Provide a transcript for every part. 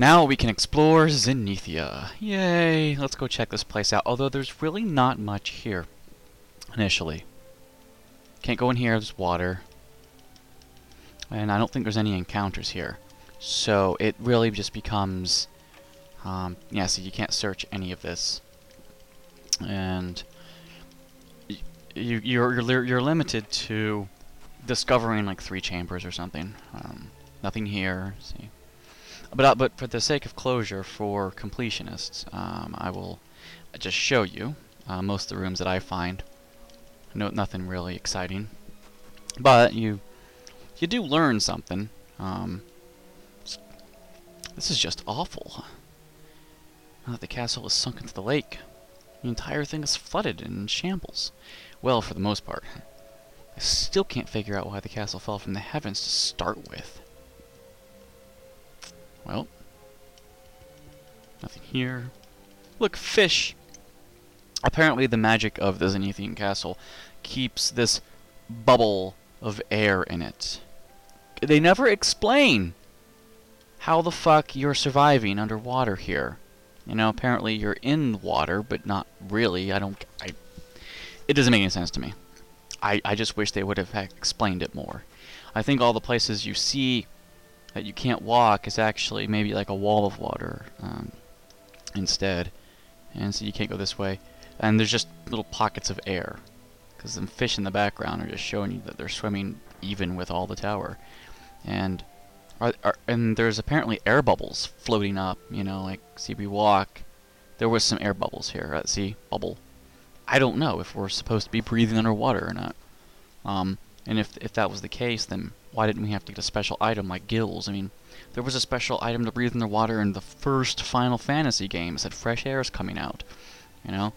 Now we can explore Zenethia. Yay! Let's go check this place out. Although there's really not much here, initially. Can't go in here, there's water. And I don't think there's any encounters here. So it really just becomes... yeah, so you can't search any of this. And... You're limited to discovering like 3 chambers or something. Nothing here. See. But for the sake of closure for completionists, I will just show you most of the rooms that I find. Nothing really exciting, but you do learn something. This is just awful. Now that the castle is sunk into the lake, the entire thing is flooded and in shambles. Well, for the most part. I still can't figure out why the castle fell from the heavens to start with. Well, nothing here. Look, fish! Apparently the magic of the Zenethian castle keeps this bubble of air in it. They never explain how the fuck you're surviving underwater here. You know, apparently you're in water, but not really. It doesn't make any sense to me. I just wish they would have explained it more. I think all the places you see that you can't walk is actually maybe like a wall of water instead. And so you can't go this way. And there's just little pockets of air. Because the fish in the background are just showing you that they're swimming even with all the tower. And and there's apparently air bubbles floating up, you know, like, see, we walk. There was some air bubbles here. See, bubble. I don't know if we're supposed to be breathing underwater or not. And if that was the case, then why didn't we have to get a special item like gills? I mean, there was a special item to breathe underwater in the first Final Fantasy game. It said fresh air is coming out, you know?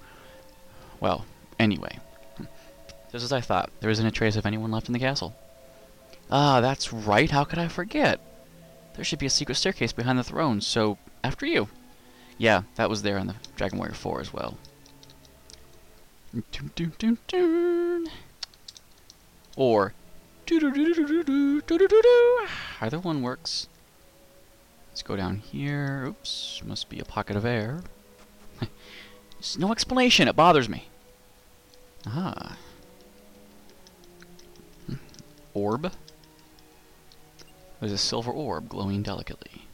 Well, anyway. Just as I thought, there isn't a trace of anyone left in the castle. Ah, that's right, how could I forget? There should be a secret staircase behind the throne, so after you. Yeah, that was there in the Dragon Warrior 4 as well. Or either one works. Let's go down here. Oops, must be a pocket of air. There's no explanation, it bothers me. Ah. Orb. There's a silver orb glowing delicately.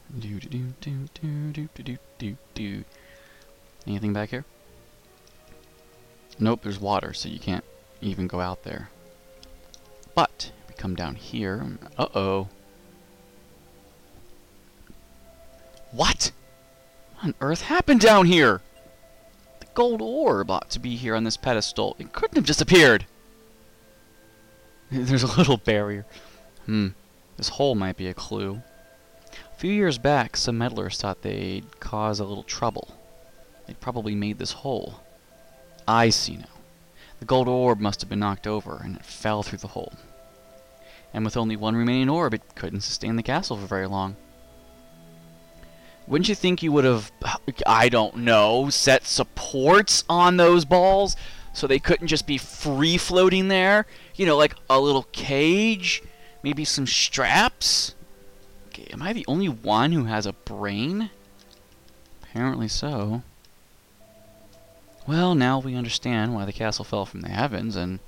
Anything back here? Nope, there's water, so you can't even go out there. But if we come down here, uh-oh. What? What on earth happened down here? The gold orb ought to be here on this pedestal. It couldn't have just appeared. There's a little barrier. This hole might be a clue. A few years back, some meddlers thought they'd cause a little trouble. They'd probably made this hole. I see now. The gold orb must have been knocked over, and it fell through the hole. And with only one remaining orb, it couldn't sustain the castle for very long. Wouldn't you think you would have, I don't know, set supports on those balls so they couldn't just be free-floating there? You know, like a little cage? Maybe some straps? Okay, am I the only one who has a brain? Apparently so. Well, now we understand why the castle fell from the heavens and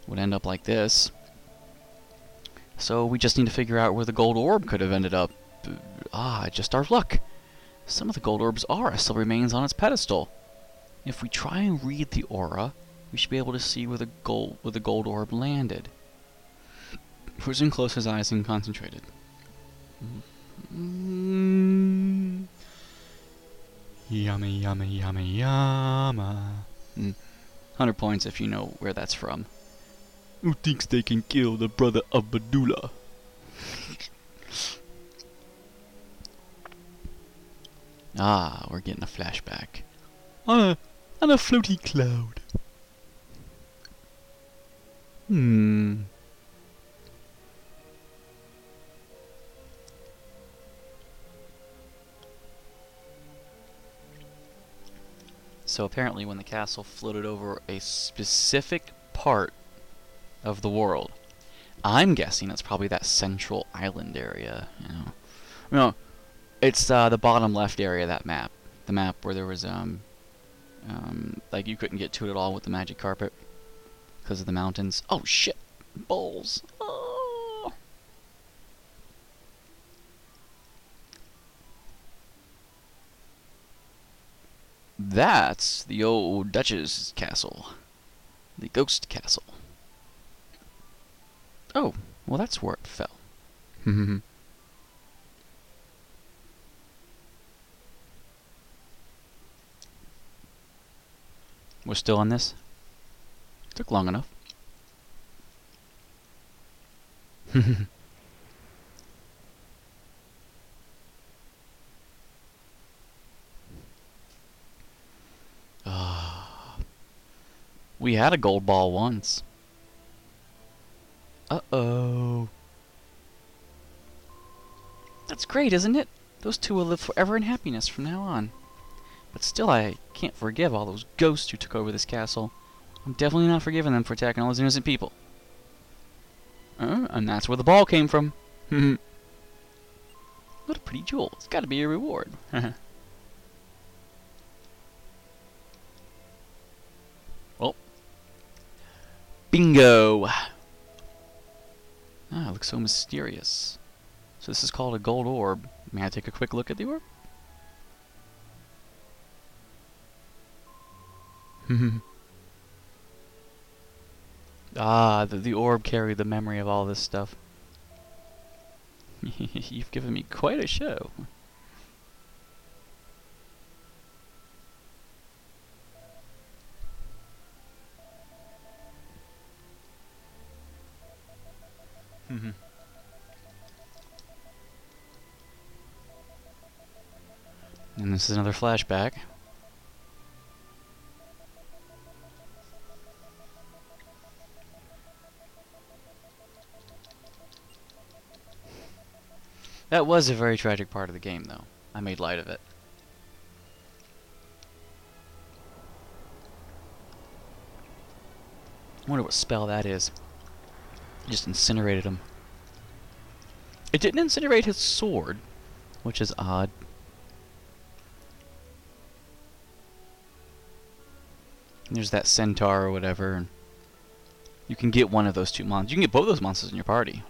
would end up like this. So we just need to figure out where the gold orb could have ended up. Just our luck. Some of the gold orbs' aura still remains on its pedestal. If we try and read the aura, we should be able to see where the gold orb landed. Person closed his eyes and concentrated. Yummy, yummy, yummy, yumma. 100 points if you know where that's from. Who thinks they can kill the brother of Badula? We're getting a flashback. On a floaty cloud. So apparently when the castle floated over a specific part of the world, I'm guessing it's probably that central island area, you know. It's the bottom left area of that map. The map where there was like you couldn't get to it at all with the magic carpet because of the mountains. Oh shit! Bulls. Oh. That's the old Duchess castle. The ghost castle. Oh, well that's where it fell. We're still on this? Took long enough. We had a gold ball once. Uh-oh. That's great, isn't it? Those two will live forever in happiness from now on. But still, I can't forgive all those ghosts who took over this castle. I'm definitely not forgiving them for attacking all those innocent people. And that's where the ball came from. What a pretty jewel. It's got to be a reward. Well. Bingo! Ah, it looks so mysterious. So this is called a gold orb. May I take a quick look at the orb? Ah, the orb carried the memory of all this stuff. You've given me quite a show. And this is another flashback. That was a very tragic part of the game, though. I made light of it. I wonder what spell that is. It just incinerated him. It didn't incinerate his sword, which is odd. And there's that centaur or whatever. And you can get one of those two monsters. You can get both those monsters in your party.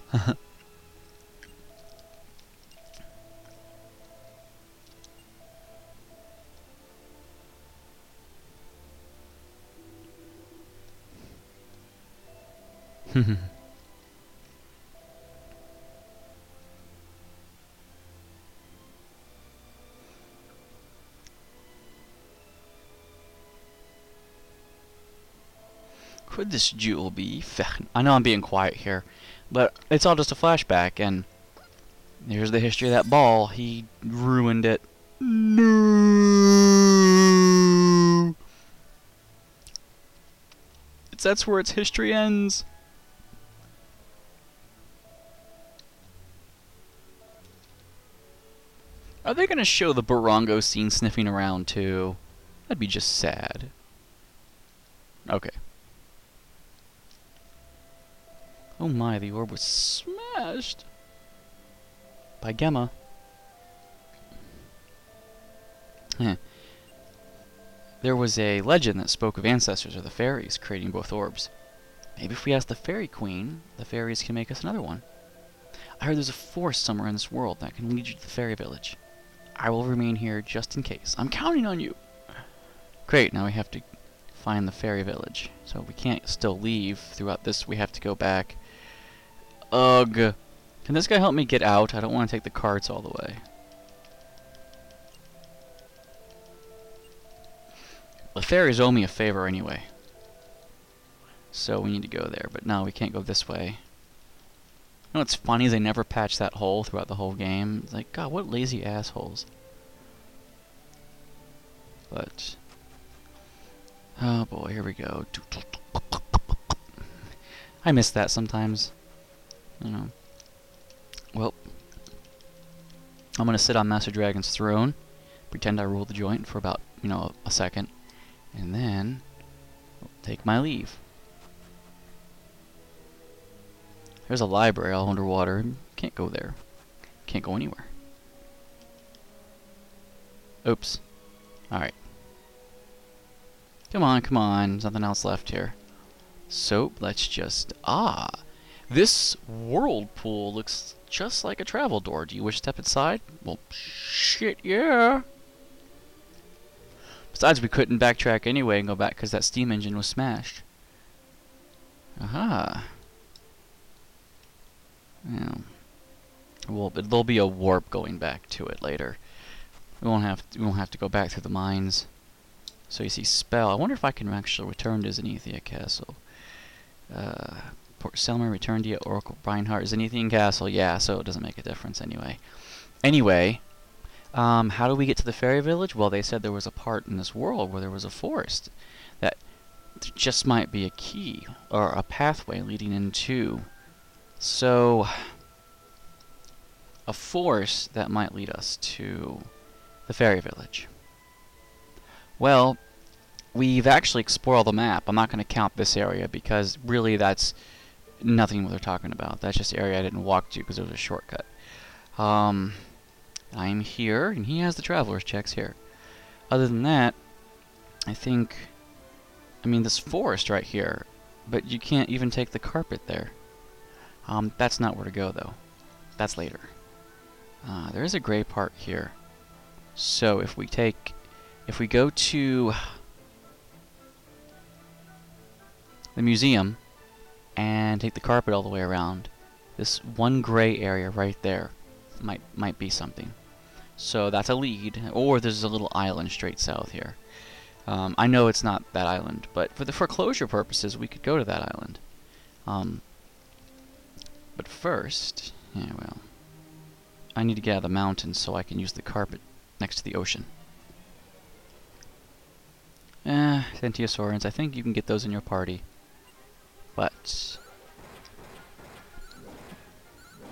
Could this jewel be? I know I'm being quiet here, but it's all just a flashback, and here's the history of that ball. He ruined it. No. That's where its history ends. Are they going to show the Barongo scene sniffing around too? That'd be just sad. Okay. Oh my, the orb was smashed by Gemma. There was a legend that spoke of ancestors or the fairies creating both orbs. Maybe if we ask the Fairy Queen, the fairies can make us another one. I heard there's a force somewhere in this world that can lead you to the fairy village. I will remain here just in case. I'm counting on you! Great, now we have to find the fairy village. So we can't still leave throughout this. We have to go back. Ugh. Can this guy help me get out? I don't want to take the carts all the way. The fairies owe me a favor anyway. So we need to go there. But no, we can't go this way. You know what's funny is they never patched that hole throughout the whole game. It's like, God, what lazy assholes. But... oh boy, here we go. I miss that sometimes. You know. Well. I'm gonna sit on Master Dragon's throne. Pretend I rule the joint for about, you know, a second. And then... take my leave. There's a library all underwater. Can't go there. Can't go anywhere. Oops. Alright. Come on, come on. There's nothing else left here. So, let's just... Ah! This whirlpool looks just like a travel door. Do you wish to step inside? Well, shit, yeah! Besides, we couldn't backtrack anyway and go back because that steam engine was smashed. Aha. Yeah. Well, there'll be a warp going back to it later. We won't have to go back through the mines. So you see spell. I wonder if I can actually return to Zenethia Castle. Port Selmer, return to Oracle Reinhardt, Zenethian Castle. Yeah, so it doesn't make a difference anyway. Anyway, how do we get to the fairy village? Well, they said there was a part in this world where there was a forest that just might be a key or a pathway leading into. So, a forest that might lead us to the fairy village. Well, we've actually explored all the map. I'm not going to count this area because really that's nothing what they're talking about. That's just the area I didn't walk to because it was a shortcut. I'm here, and he has the traveler's checks here. Other than that, I mean, this forest right here, but you can't even take the carpet there. That's not where to go, though. That's later. There is a gray part here. So if we go to the museum and take the carpet all the way around, this one gray area right there might be something. So that's a lead, or there's a little island straight south here. I know it's not that island, but for closure purposes, we could go to that island. But first, yeah, well, I need to get out of the mountains so I can use the carpet next to the ocean. Sentiosaurans, I think you can get those in your party. But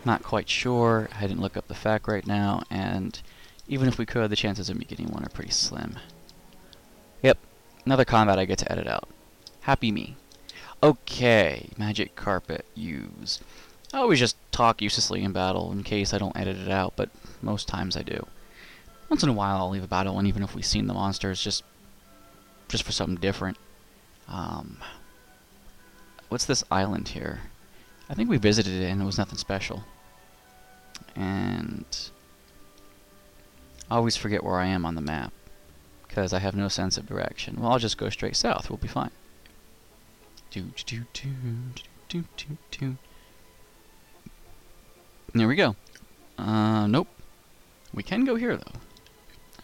not quite sure. I didn't look up the fact right now, and even if we could, the chances of me getting one are pretty slim. Yep, another combat I get to edit out. Happy me. Okay, magic carpet, use. I always just talk uselessly in battle in case I don't edit it out, but most times I do. Once in a while I'll leave a battle, and even if we've seen the monsters, just for something different. What's this island here? I think we visited it and it was nothing special. And I always forget where I am on the map because I have no sense of direction. Well, I'll just go straight south. We'll be fine. There we go. Nope. We can go here, though.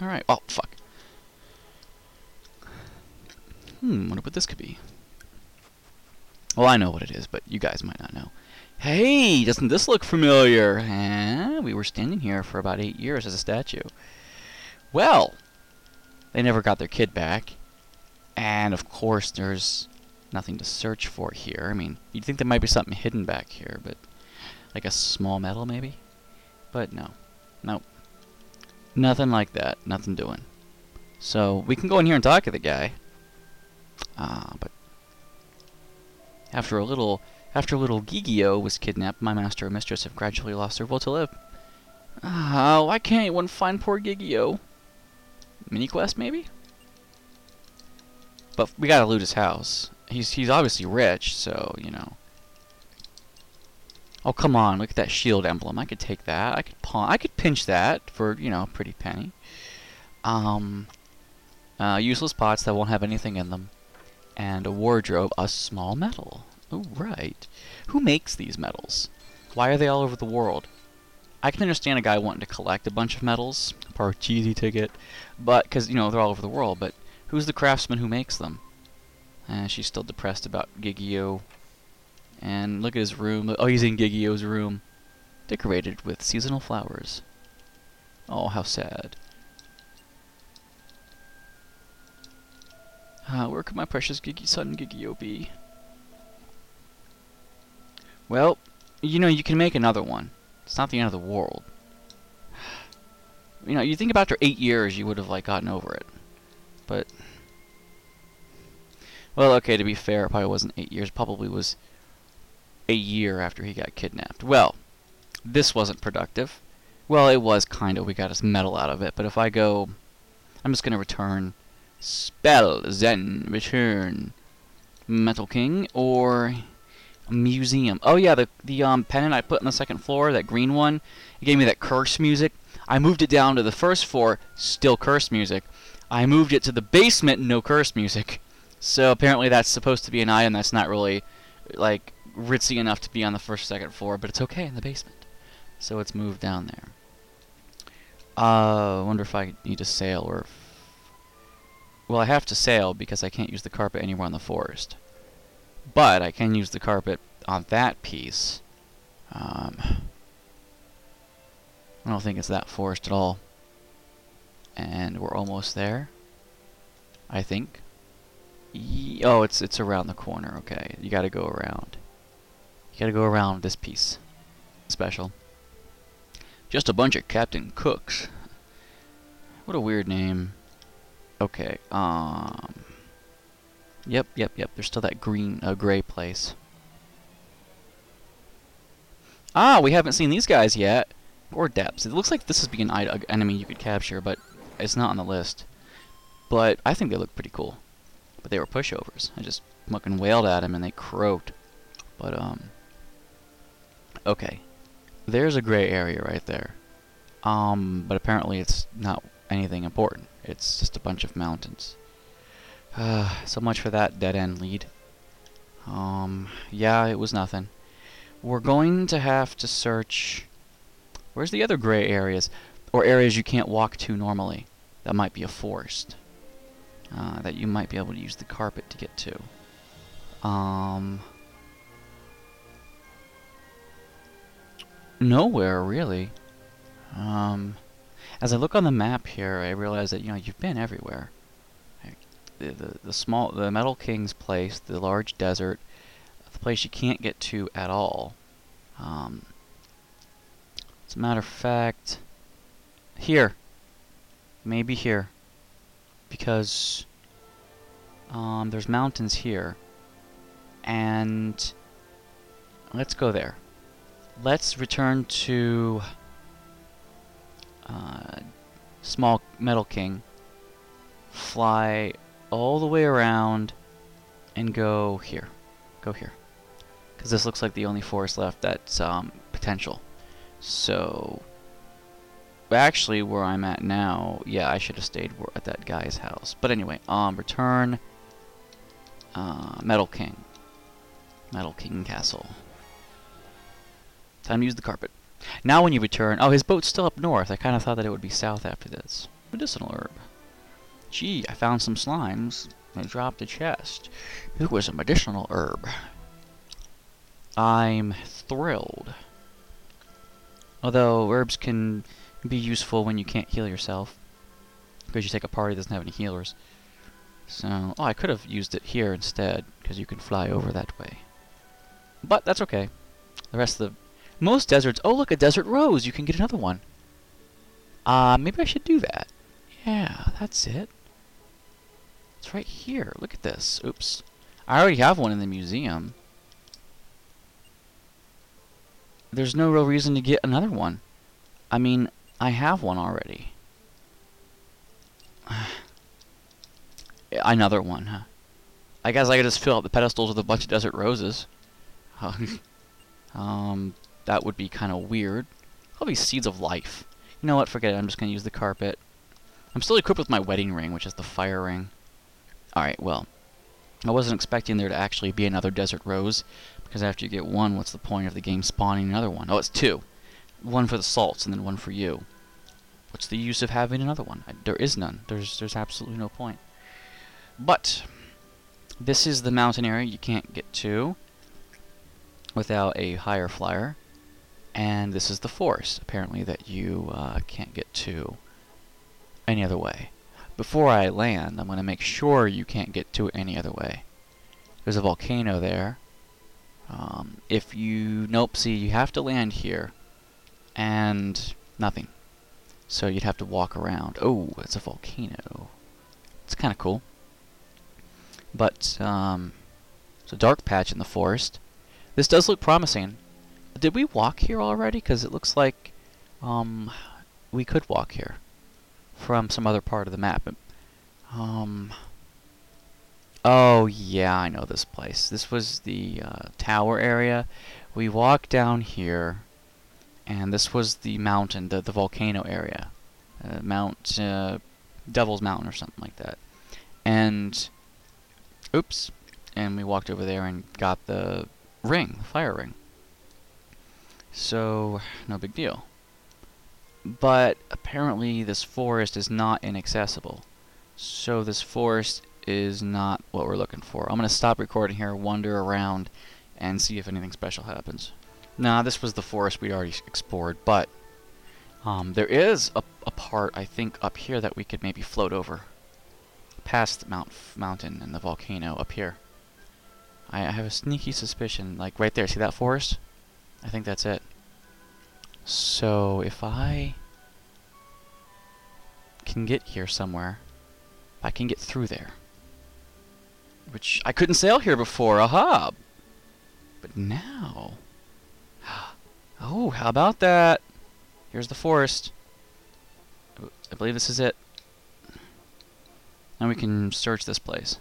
Alright. Oh, fuck. Wonder what this could be. Well, I know what it is, but you guys might not know. Hey, doesn't this look familiar? Huh? We were standing here for about 8 years as a statue. Well, they never got their kid back. And, of course, there's nothing to search for here. I mean, you'd think there might be something hidden back here, but... like a small medal, maybe? But no. Nope. Nothing like that. Nothing doing. So, we can go in here and talk to the guy. But... After a little Gigio was kidnapped, my master and mistress have gradually lost their will to live. Why can't anyone find poor Gigio? Mini quest, maybe? But we gotta loot his house. He's obviously rich, so, you know. Oh, come on, look at that shield emblem. I could take that. I could pinch that for, you know, a pretty penny. Useless pots that won't have anything in them. And a wardrobe, a small medal. Oh, right. Who makes these medals? Why are they all over the world? I can understand a guy wanting to collect a bunch of medals, per cheesy ticket, but, because, you know, they're all over the world, but who's the craftsman who makes them? She's still depressed about Gigio. And look at his room. Oh, he's in Gigio's room. Decorated with seasonal flowers. Oh, how sad. Where could my precious son Gigio be? Well, you know, you can make another one. It's not the end of the world. You know, you think about after 8 years you would have, like, gotten over it. But... well, okay, to be fair, it probably wasn't 8 years. It probably was a year after he got kidnapped. Well, this wasn't productive. Well, it was kind of. We got his medal out of it. But if I go I'm just gonna return spell, Zen, return Metal King, or museum. Oh yeah, the pennant I put on the second floor, that green one, it gave me that curse music. I moved it down to the first floor, still curse music. I moved it to the basement, no curse music. So apparently that's supposed to be an item that's not really, like, ritzy enough to be on the first or second floor, but it's okay in the basement. So it's moved down there. I wonder if I need to sail or... Well, I have to sail because I can't use the carpet anywhere in the forest. But I can use the carpet on that piece. I don't think it's that forest at all. And we're almost there, I think. Oh, it's around the corner. Okay, you gotta go around. You gotta go around this piece. Special. Just a bunch of Captain Cooks. What a weird name. Okay, Yep. There's still that gray place. Ah, we haven't seen these guys yet. Or depths. It looks like this would be an enemy you could capture, but it's not on the list. But I think they look pretty cool. But they were pushovers. I just fucking wailed at them and they croaked. But, okay. There's a gray area right there. But apparently it's not anything important. It's just a bunch of mountains. So much for that dead-end lead. Yeah, it was nothing. We're going to have to search... Where's the other gray areas? Or areas you can't walk to normally. That might be a forest. That you might be able to use the carpet to get to. Nowhere, really. As I look on the map here, I realize that, you know, you've been everywhere. The Metal King's place, the large desert, the place you can't get to at all. As a matter of fact, here. Maybe here. Because there's mountains here. And let's go there. Let's return to Small Metal King. Fly all the way around and go here. Go here. Because this looks like the only forest left that's potential. So, actually, where I'm at now, yeah, I should have stayed at that guy's house. But anyway, return Metal King. Metal King Castle. Time to use the carpet. Now when you return... Oh, his boat's still up north. I kind of thought that it would be south after this. Medicinal herb. Gee, I found some slimes. I dropped a chest. It was a medicinal herb. I'm thrilled. Although herbs can be useful when you can't heal yourself. Because you take a party that doesn't have any healers. So, oh, I could have used it here instead. Because you can fly over that way. But that's okay. The rest of the... Most deserts... Oh, look, a desert rose. You can get another one. Maybe I should do that. Yeah, that's it. It's right here. Look at this. Oops. I already have one in the museum. There's no real reason to get another one. I mean, I have one already. Another one, huh? I guess I could just fill out the pedestals with a bunch of desert roses. That would be kind of weird. All these seeds of life. You know what? Forget it. I'm just going to use the carpet. I'm still equipped with my wedding ring, which is the fire ring. Alright, well. I wasn't expecting there to actually be another desert rose. Because after you get one, what's the point of the game spawning another one? Oh, it's two. One for the salts and then one for you. What's the use of having another one? There is none. There's absolutely no point. But this is the mountain area you can't get to without a higher flyer. And this is the forest, apparently, that you can't get to any other way. Before I land, I'm going to make sure you can't get to it any other way. There's a volcano there. If you... Nope, see, you have to land here. And nothing. So you'd have to walk around. Oh, it's a volcano. It's kind of cool. But, it's a dark patch in the forest. This does look promising. Did we walk here already? Because it looks like, we could walk here. from some other part of the map. Oh yeah, I know this place. This was the tower area. We walked down here, and this was the mountain, the volcano area. Mount Devil's Mountain or something like that. And oops, and we walked over there and got the ring, the fire ring. So no big deal. But apparently this forest is not inaccessible. So this forest is not what we're looking for. I'm gonna stop recording here, wander around, and see if anything special happens. Nah, this was the forest we'd already explored, but there is a part, I think, up here that we could maybe float over. Past the mountain and the volcano up here. I have a sneaky suspicion, like right there, see that forest? I think that's it. So if I can get here somewhere, I can get through there. Which I couldn't sail here before, aha! But now... Oh, how about that? Here's the forest. I believe this is it. Now we can search this place.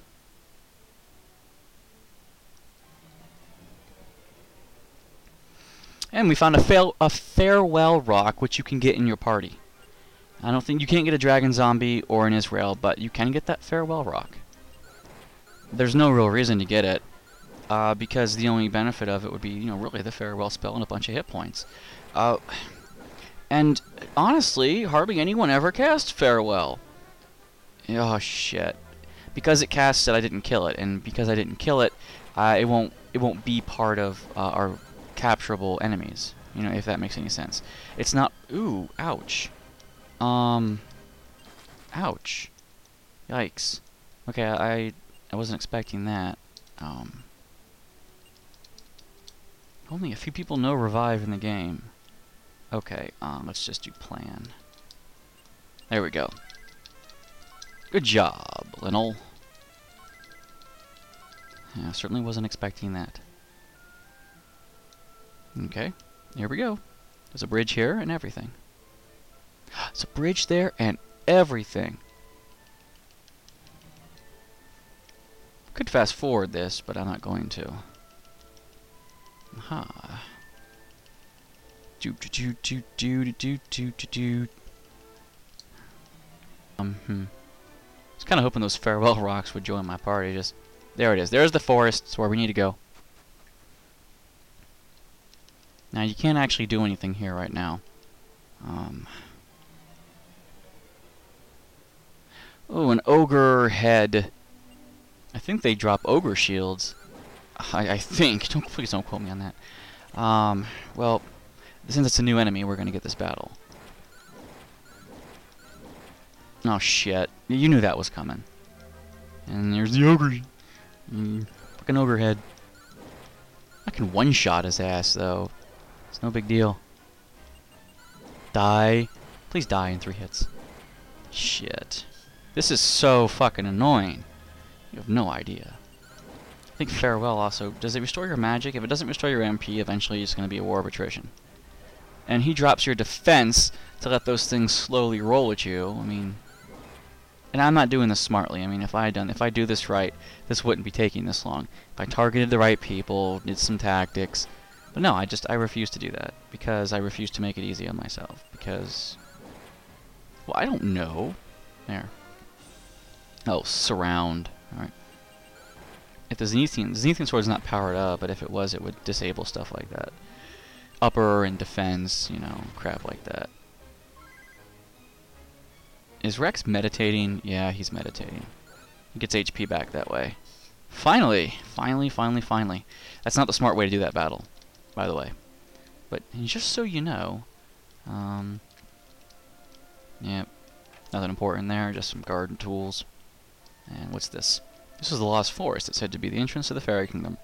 And we found a farewell rock, which you can get in your party. I don't think you can't get a dragon zombie or an Israel, but you can get that farewell rock. There's no real reason to get it, because the only benefit of it would be, you know, really the farewell spell and a bunch of hit points. And honestly, hardly anyone ever cast farewell. Oh shit! Because it casts it, I didn't kill it, and because I didn't kill it, it won't be part of our capturable enemies. You know, if that makes any sense. It's not. Ooh, ouch. Ouch. Yikes. Okay, I wasn't expecting that. Only a few people know revive in the game. Okay, let's just do plan. There we go. Good job, Linnell. Yeah, certainly wasn't expecting that. Okay, here we go. There's a bridge here and everything. There's a bridge there and everything. Could fast forward this, but I'm not going to. Aha. Do do do do do do do do do. I was kind of hoping those farewell rocks would join my party. Just there it is. There's the forest. It's where we need to go. Now you can't actually do anything here right now. Oh, an ogre head. I think they drop ogre shields. I think. Please don't quote me on that. Well, since it's a new enemy, we're gonna get this battle. Oh shit! You knew that was coming. And there's the ogre. Fucking ogre head. I can one-shot his ass though. It's no big deal. Die. Please die in 3 hits. Shit. This is so fucking annoying. You have no idea. I think farewell also, does it restore your magic? If it doesn't restore your MP, eventually it's going to be a war of attrition. And he drops your defense to let those things slowly roll at you. I mean, and I'm not doing this smartly. I mean, if I do this right, this wouldn't be taking this long. If I targeted the right people, did some tactics. But no, I refuse to do that because I refuse to make it easy on myself because, well, I don't know. There. Oh, surround. Alright. If the Zenethian sword is not powered up, but if it was, it would disable stuff like that. Upper and defense, you know, crap like that. Is Rex meditating? Yeah, he's meditating. He gets HP back that way. Finally! Finally, finally, finally. That's not the smart way to do that battle, by the way. But just so you know, yeah, nothing important there, just some garden tools. And what's this? This is the Lost Forest. It's said to be the entrance to the Fairy Kingdom.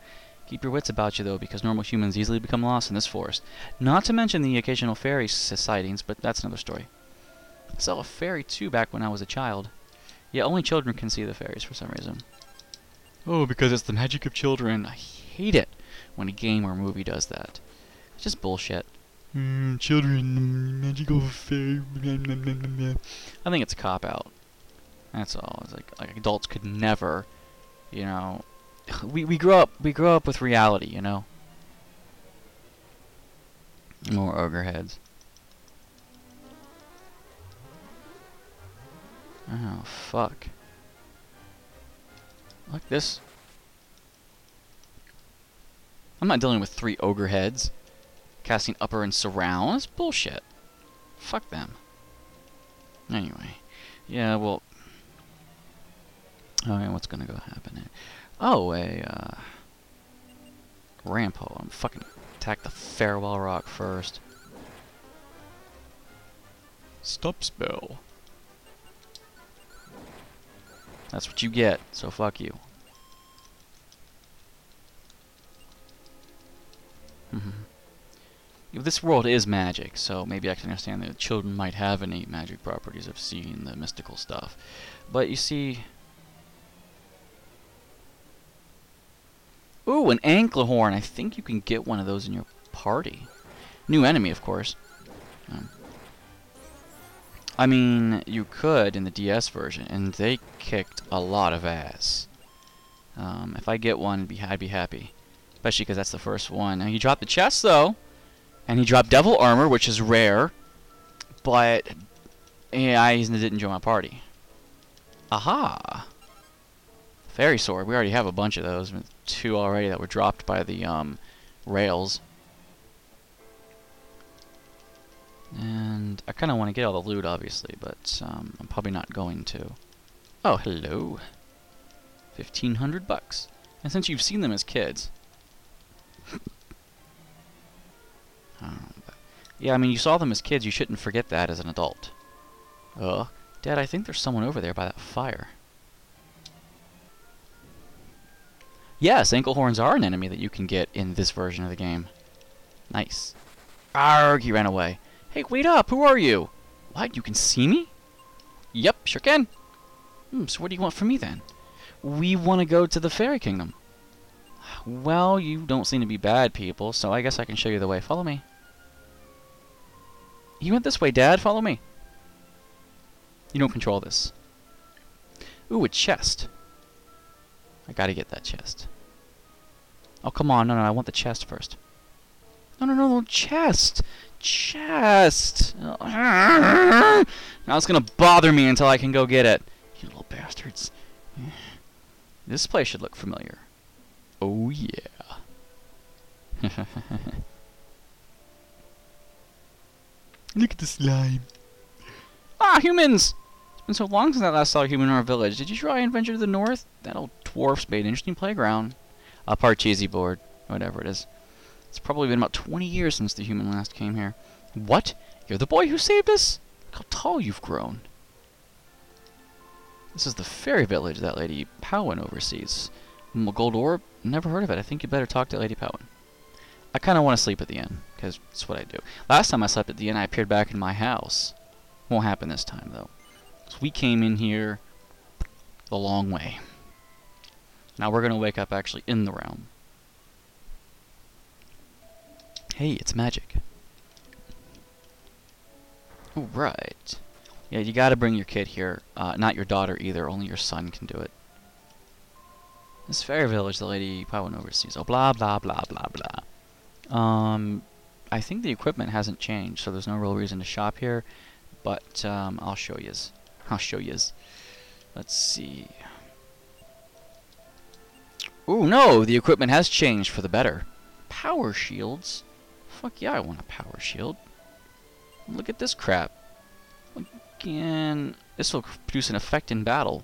Keep your wits about you, though, because normal humans easily become lost in this forest. Not to mention the occasional fairy sightings, but that's another story. I saw a fairy, too, back when I was a child. Yeah, only children can see the fairies for some reason. Oh, because it's the magic of children. I hate it when a game or movie does that. It's just bullshit. Children, magical fairy. I think it's a cop out. That's all. It's like adults could never, you know. We grow up with reality, you know. More ogre heads. Oh fuck. Like this. I'm not dealing with 3 ogre heads. Casting upper and surround? That's bullshit. Fuck them. Anyway. Yeah, well... Alright, what's gonna go happen here? Oh, a, ramp. I'm fucking attack the Farewell Rock first. Stop spell. That's what you get, so fuck you. This world is magic, so maybe I can understand that children might have innate magic properties of seeing the mystical stuff. But you see... Ooh, an Anklehorn. I think you can get one of those in your party. New enemy, of course. I mean, you could in the DS version, and they kicked a lot of ass. If I get one, I'd be happy. Especially because that's the first one. Now, he dropped the chest, though. And he dropped Devil Armor, which is rare. But, yeah, he didn't join my party. Aha! Fairy Sword. We already have a bunch of those. 2 already that were dropped by the, rails. And I kind of want to get all the loot, obviously, but I'm probably not going to. Oh, hello. 1,500 bucks. And since you've seen them as kids... yeah, I mean, you saw them as kids. You shouldn't forget that as an adult. Dad, I think there's someone over there by that fire. Yes, Anklehorns are an enemy that you can get in this version of the game. Nice. Arrgh, he ran away. Hey, wait up! Who are you? What? You can see me? Yep, sure can. So what do you want from me, then? We want to go to the Fairy Kingdom. Well, you don't seem to be bad people, so I guess I can show you the way. Follow me. You went this way, Dad. Follow me. You don't control this. Ooh, a chest. I gotta get that chest. Oh, come on. No, I want the chest first. No, chest! Chest! Now it's gonna bother me until I can go get it. You little bastards. This place should look familiar. Oh, yeah. Look at the slime. Ah, humans! It's been so long since I last saw a human in our village. Did you try and venture to the north? That old dwarf's made an interesting playground. A Parcheesi board. Whatever it is. It's probably been about 20 years since the human last came here. What? You're the boy who saved us? Look how tall you've grown. This is the fairy village that Lady Powin oversees. Gold orb? Never heard of it. I think you better talk to Lady Powin. I kind of want to sleep at the inn, because that's what I do. Last time I slept at the inn, I appeared back in my house. Won't happen this time, though. So we came in here the long way. Now we're going to wake up actually in the realm. Hey, it's magic. Oh, right. Yeah, you got to bring your kid here. Not your daughter either. Only your son can do it. This fairy village the Lady Powin oversees. Oh, blah, blah, blah, blah, blah. I think the equipment hasn't changed, so there's no real reason to shop here. But, I'll show yous. Let's see. Ooh, no! The equipment has changed for the better. Power shields? Fuck yeah, I want a power shield. Look at this crap. Again, this will produce an effect in battle.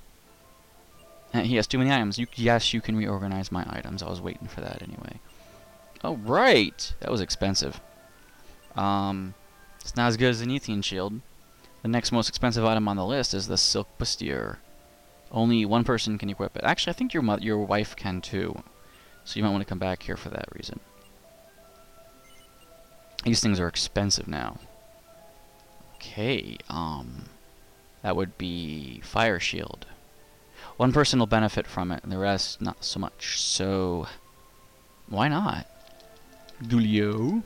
And he has too many items. Yes, you can reorganize my items. I was waiting for that anyway. Oh, right! That was expensive. It's not as good as the Zenethian shield. The next most expensive item on the list is the Silk Bustier. Only one person can equip it. Actually, I think your wife can too. So you might want to come back here for that reason. These things are expensive now. Okay, that would be Fire Shield. One person will benefit from it, and the rest not so much. So, why not? Dulio.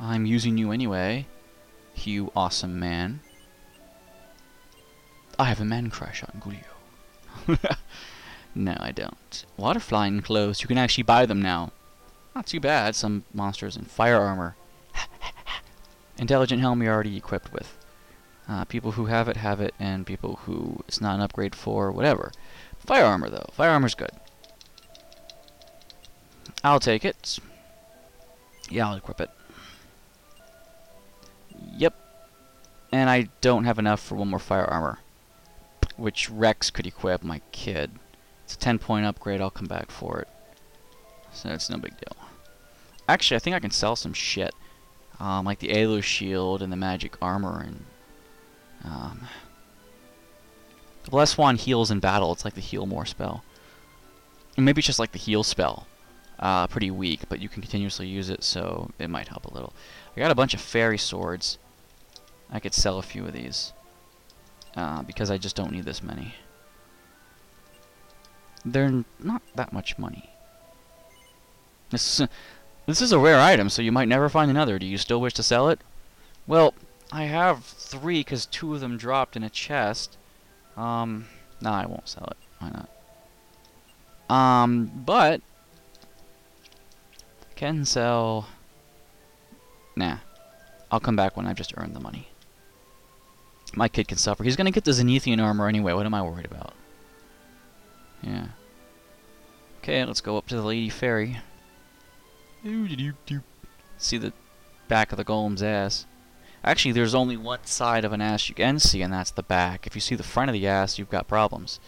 I'm using you anyway, you awesome man. I have a man crush on Gulio. No, I don't. Water flying clothes. You can actually buy them now. Not too bad. Some monsters in fire armor. Intelligent helm you're already equipped with. People who have it, and people who it's not an upgrade for, whatever. Fire armor, though. Fire armor's good. I'll take it. Yeah, I'll equip it. Yep. And I don't have enough for one more fire armor, which Rex could equip my kid. It's a 10-point upgrade. I'll come back for it. So it's no big deal. Actually, I think I can sell some shit. Like the Alo shield and the magic armor and the Blessed Wand heals in battle. It's like the heal more spell. And maybe it's just like the heal spell. Pretty weak, but you can continuously use it, so it might help a little. I got a bunch of fairy swords. I could sell a few of these. Because I just don't need this many. They're not that much money. This is a rare item, so you might never find another. Do you still wish to sell it? Well, I have 3 because 2 of them dropped in a chest. Nah, I won't sell it. Why not? But I can sell. Nah, I'll come back when I've just earned the money. My kid can suffer. He's gonna get the Zenethian armor anyway. What am I worried about? Yeah. Okay, let's go up to the Lady Fairy. See the back of the golem's ass. Actually, there's only one side of an ass you can see, and that's the back. If you see the front of the ass, you've got problems.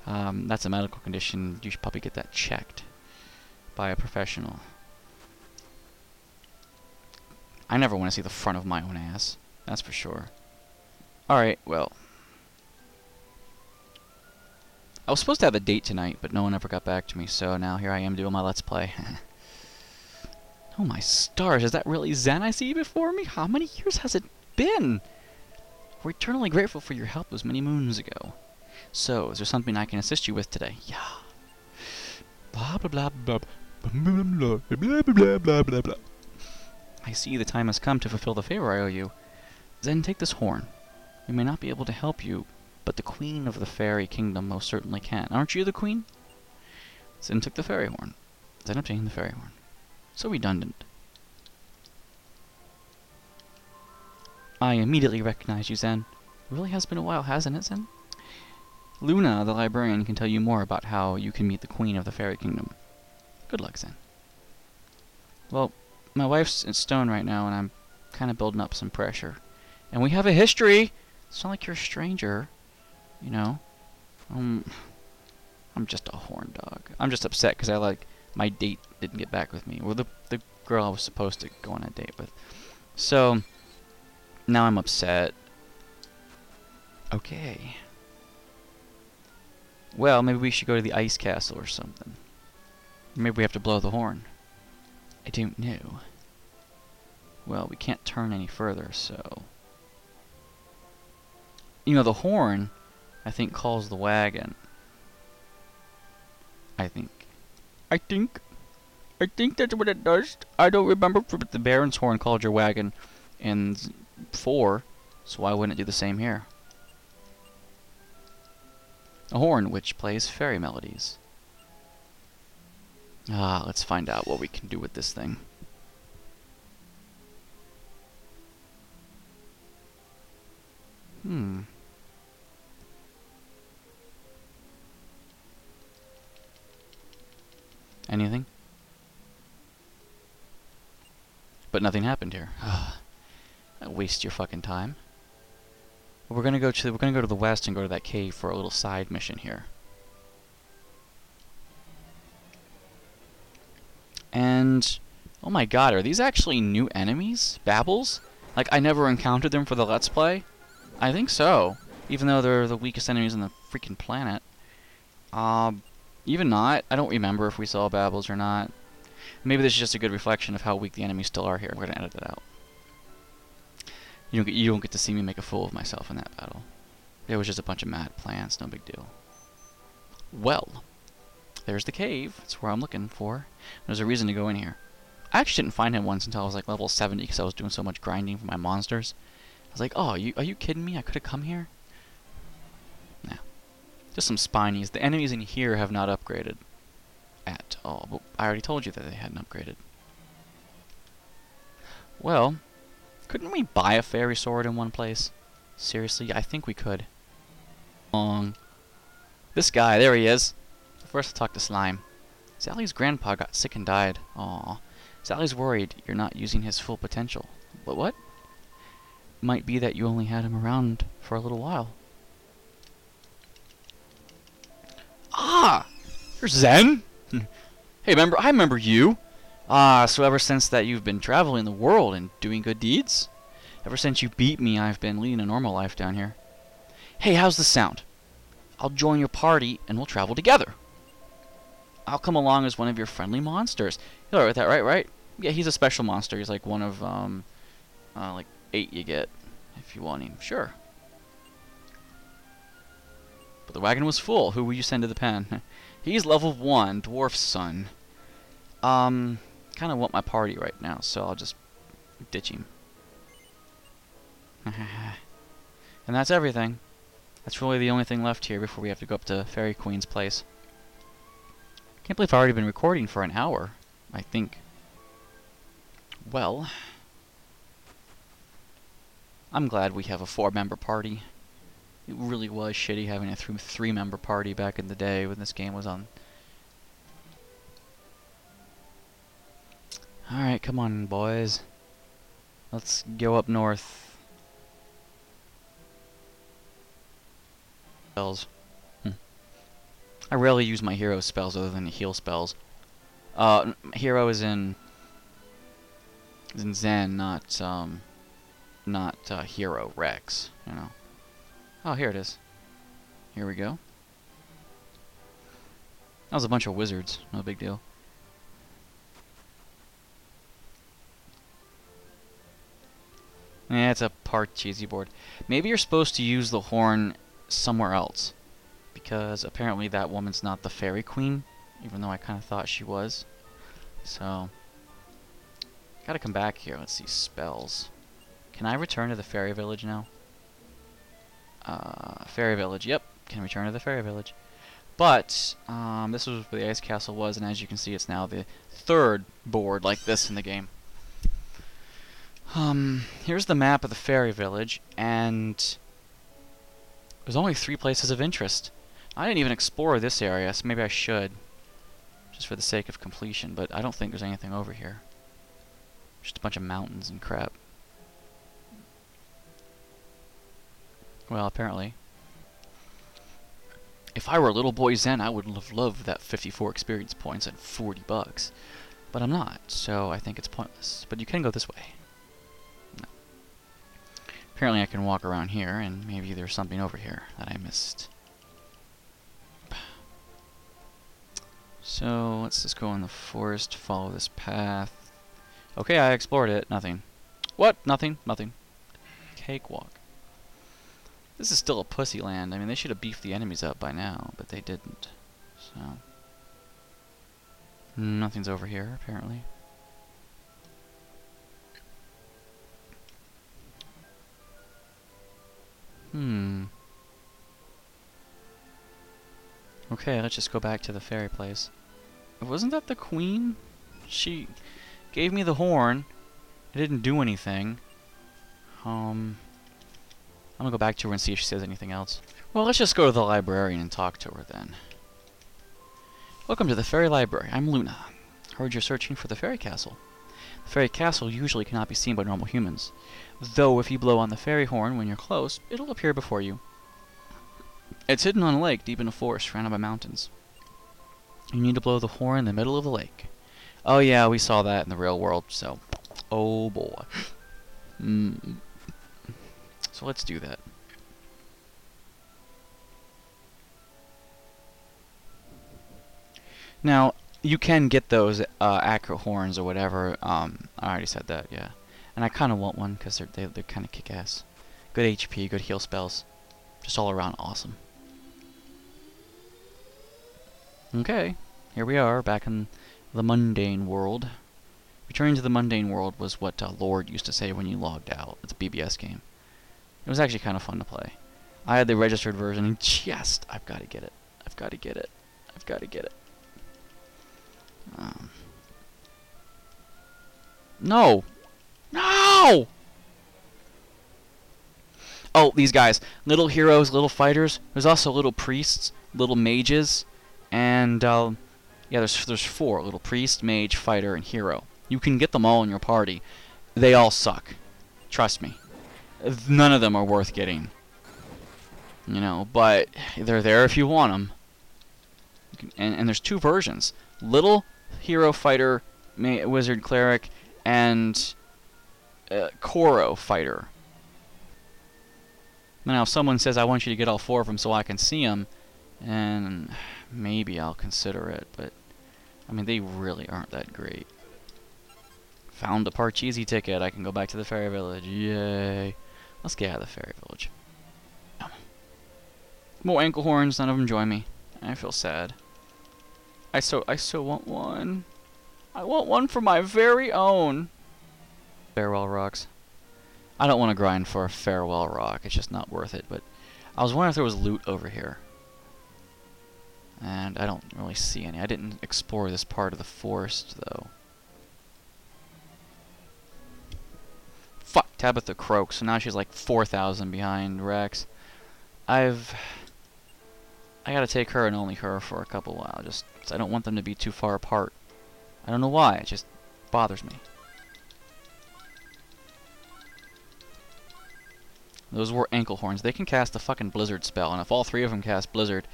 That's a medical condition. You should probably get that checked by a professional. I never want to see the front of my own ass. That's for sure. Alright, well. I was supposed to have a date tonight, but no one ever got back to me, so now here I am doing my Let's Play. Oh my stars, is that really Zen I see before me? How many years has it been? We're eternally grateful for your help those many moons ago. So, is there something I can assist you with today? Yeah. Blah blah blah blah blah blah blah blah blah blah blah. I see the time has come to fulfill the favor I owe you. Zen, take this horn. We may not be able to help you, but the queen of the fairy kingdom most certainly can. Aren't you the queen? Zen took the fairy horn. Zen obtained the fairy horn. So redundant. I immediately recognized you, Zen. It really has been a while, hasn't it, Zen? Luna, the librarian, can tell you more about how you can meet the queen of the fairy kingdom. Good luck, Zen. Well, my wife's in stone right now, and I'm kind of building up some pressure. And we have a history! It's not like you're a stranger, you know? I'm just a horn dog. I'm just upset because my date didn't get back with me. Or the girl I was supposed to go on a date with. So, now I'm upset. Okay. Well, maybe we should go to the ice castle or something. Maybe we have to blow the horn. I don't know. Well, we can't turn any further, so... You know, the horn, I think, calls the wagon. I think that's what it does. I don't remember, but the Baron's horn called your wagon in 4, so why wouldn't it do the same here? A horn which plays fairy melodies. Let's find out what we can do with this thing. Anything? But nothing happened here. Waste your fucking time. We're gonna go to the west and go to that cave for a little side mission here. And oh my god, are these actually new enemies? Babbles? Like I never encountered them for the Let's Play? I think so. Even though they're the weakest enemies on the freaking planet. Even not. I don't remember if we saw Babbles or not. Maybe this is just a good reflection of how weak the enemies still are here. We're gonna edit that out. You don't get to see me make a fool of myself in that battle. It was just a bunch of mad plants, no big deal. Well, there's the cave. That's where I'm looking for. There's a reason to go in here. I actually didn't find him once until I was like level 70 because I was doing so much grinding for my monsters. I was like, oh, are you kidding me? I could have come here? Nah. Just some spinies. The enemies in here have not upgraded at all. But I already told you that they hadn't upgraded. Well, couldn't we buy a fairy sword in one place? Seriously, I think we could. This guy, there he is. First, I'll talk to Slime. Sally's grandpa got sick and died. Aw. Sally's worried you're not using his full potential. But what? Might be that you only had him around for a little while. Ah! You're Zen? Hey, I remember you. Ah, so ever since that you've been traveling the world and doing good deeds? Ever since you beat me, I've been leading a normal life down here. Hey, how's this sound? I'll join your party and we'll travel together. I'll come along as one of your friendly monsters. You're alright with that, right? Yeah, he's a special monster. He's like one of, like 8 you get if you want him. Sure. But the wagon was full. Who will you send to the pen? He's level 1, dwarf son. Kind of want my party right now, so I'll just ditch him. And that's everything. That's really the only thing left here before we have to go up to Fairy Queen's place. Can't believe I've already been recording for an hour, I think. Well, I'm glad we have a 4-member party. It really was shitty having a 3-member party back in the day when this game was on. Alright, come on, boys. Let's go up north. Spells. I rarely use my hero spells other than the heal spells. Hero is in Zen, not hero Rex, you know. Oh, here it is. Here we go. That was a bunch of wizards. No big deal. Yeah, it's a part cheesy board. Maybe you're supposed to use the horn somewhere else, because apparently that woman's not the fairy queen, even though I kind of thought she was. So, gotta come back here. Let's see, spells. Can I return to the fairy village now? Fairy village, yep, can return to the fairy village. But, this was where the ice castle was, and as you can see, it's now the 3rd board like this in the game. Here's the map of the fairy village, and there's only 3 places of interest. I didn't even explore this area, so maybe I should, just for the sake of completion, but I don't think there's anything over here. Just a bunch of mountains and crap. Well, apparently. If I were a little boy Zen, I would have loved that 54 experience points and $40. But I'm not, so I think it's pointless. But you can go this way. No. Apparently I can walk around here, and maybe there's something over here that I missed. So, let's just go in the forest, follow this path. Okay, I explored it. Nothing. What? Nothing. Nothing. Cakewalk. This is still a pussy land. I mean, they should have beefed the enemies up by now, but they didn't. So, nothing's over here, apparently. Okay, let's just go back to the fairy place. Wasn't that the queen? She gave me the horn. It didn't do anything. I'm gonna go back to her and see if she says anything else. Well, let's just go to the librarian and talk to her then. Welcome to the fairy library. I'm Luna. Heard you're searching for the fairy castle. The fairy castle usually cannot be seen by normal humans, though if you blow on the fairy horn when you're close, it'll appear before you. It's hidden on a lake deep in a forest surrounded by mountains. You need to blow the horn in the middle of the lake. Oh yeah, we saw that in the real world, so... Oh boy. So let's do that. Now, you can get those accurate horns or whatever. I already said that, yeah. And I kind of want one because they're kind of kick-ass. Good HP, good heal spells. Just all around awesome. Okay, here we are back in the mundane world. Returning to the mundane world was what Lord used to say when you logged out. It's a BBS game. It was actually kind of fun to play. I had the registered version, and just, I've got to get it. I've got to get it. I've got to get it. No! No! Oh, these guys. Little heroes, little fighters. There's also little priests, little mages, and, yeah, there's 4. Little priest, mage, fighter, and hero. You can get them all in your party. They all suck. Trust me. None of them are worth getting. You know, but they're there if you want them. And there's 2 versions. Little hero, fighter, wizard, cleric, and Koro fighter. Now, if someone says, I want you to get all 4 of them so I can see them, and maybe I'll consider it, but, I mean, they really aren't that great. Found a Parcheesi ticket. I can go back to the fairy village. Yay. Let's get out of the fairy village. More ankle horns. None of them join me. I feel sad. I so want one. I want one for my very own. Farewell rocks. I don't want to grind for a farewell rock. It's just not worth it. But I was wondering if there was loot over here. And I don't really see any. I didn't explore this part of the forest, though. Fuck, Tabitha croaked, so now she's like 4,000 behind Rex. I gotta take her and only her for a couple while, just I don't want them to be too far apart. I don't know why, it just bothers me. Those were ankle horns. They can cast a fucking blizzard spell, and if all 3 of them cast blizzard,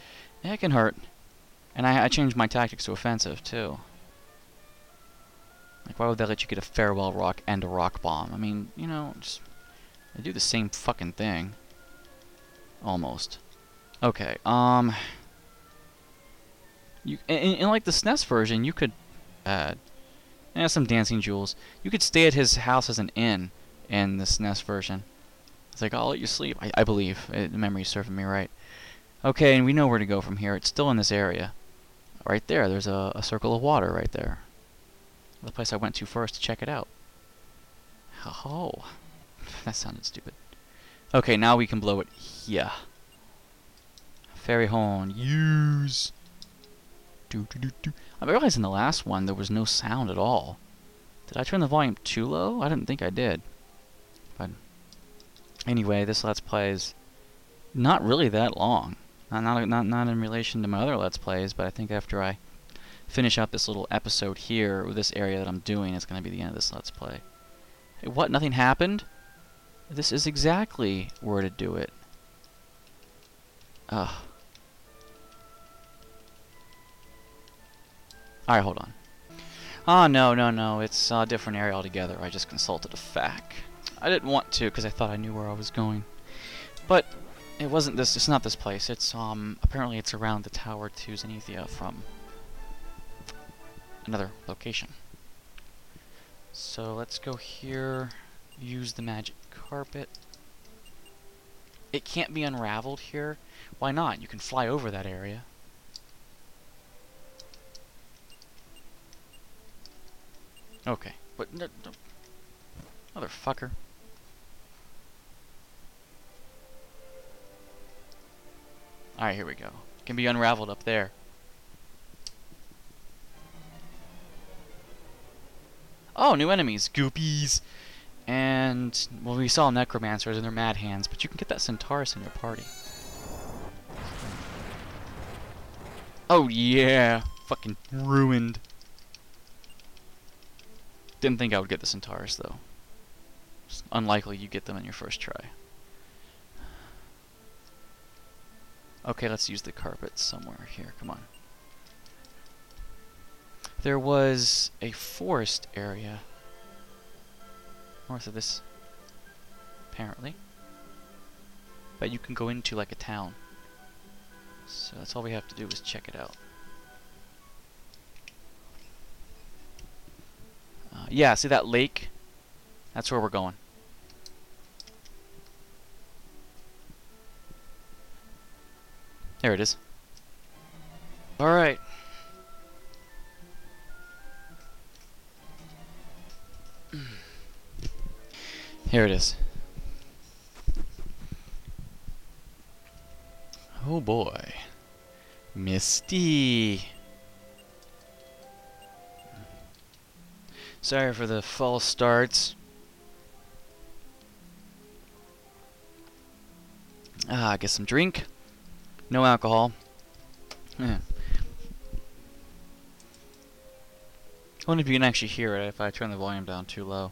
it can hurt. And I changed my tactics to offensive, too. Like, why would they let you get a farewell rock and a rock bomb? I mean, you know, just they do the same fucking thing. Almost. Okay, you in like the SNES version, you could add some dancing jewels. You could stay at his house as an inn in the SNES version. It's like, I'll let you sleep. I believe the memory's serving me right. Okay, and we know where to go from here. It's still in this area. Right there, there's a circle of water right there. The place I went to first to check it out. Oh, that sounded stupid. Okay, now we can blow it here. Fairy horn, use. Do do do do. I realized in the last one there was no sound at all. Did I turn the volume too low? I didn't think I did. But anyway, this Let's Play is not really that long. Not in relation to my other Let's Plays, but I think after I finish out this little episode here, with this area that I'm doing, it's going to be the end of this Let's Play. Hey, what? Nothing happened? This is exactly where to do it. Ugh. Alright, hold on. Oh, no. It's a different area altogether. I just consulted a FAQ. I didn't want to, because I thought I knew where I was going. But it wasn't this. It's not this place. It's, apparently it's around the tower to Zenethia from another location. So let's go here, use the magic carpet. It can't be unraveled here. Why not? You can fly over that area. Okay, but no, motherfucker. Alright, here we go. It can be unraveled up there. Oh, new enemies. Goopies. And, well, we saw necromancers and their mad hands, but you can get that Centaurus in your party. Oh, yeah. Fucking ruined. Didn't think I would get the Centaurus, though. It's unlikely you get them in your first try. Okay, let's use the carpet somewhere here. Come on. There was a forest area north of this, apparently. But you can go into like a town. So that's all we have to do is check it out. Yeah, see that lake? That's where we're going. There it is. Alright. Here it is. Oh boy. Misty. Sorry for the false starts. Get some drink. No alcohol. I wonder if you can actually hear it if I turn the volume down too low.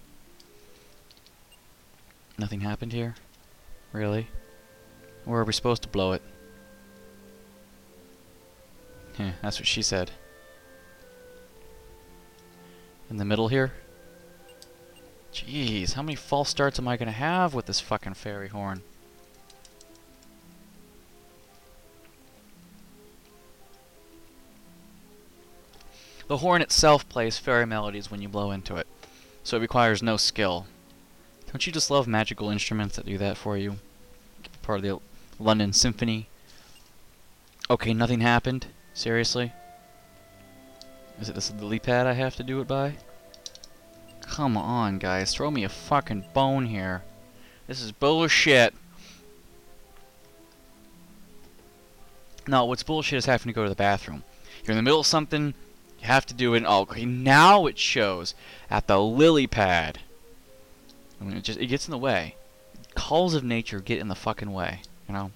Nothing happened here? Really? Or are we supposed to blow it? Yeah, that's what she said. In the middle here? Jeez, how many false starts am I gonna have with this fucking fairy horn? The horn itself plays fairy melodies when you blow into it, so it requires no skill. Don't you just love magical instruments that do that for you? Part of the London Symphony. Okay, nothing happened? Seriously? Is it this lily pad I have to do it by? Come on, guys. Throw me a fucking bone here. This is bullshit. No, what's bullshit is having to go to the bathroom. You're in the middle of something, you have to do it. Oh, okay, now it shows at the lily pad. I mean, it gets in the way. Calls of nature get in the fucking way, you know?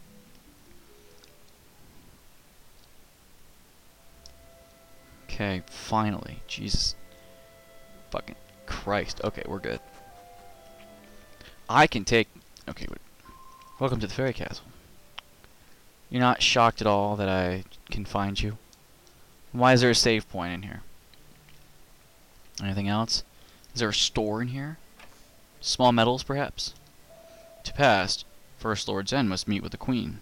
Okay, finally. Jesus. Fucking Christ. Okay, we're good. I can take... Okay, wait. Welcome to the fairy castle. You're not shocked at all that I can find you? Why is there a save point in here? Anything else? Is there a store in here? Small medals, perhaps? To pass, First Lord Zen must meet with the Queen.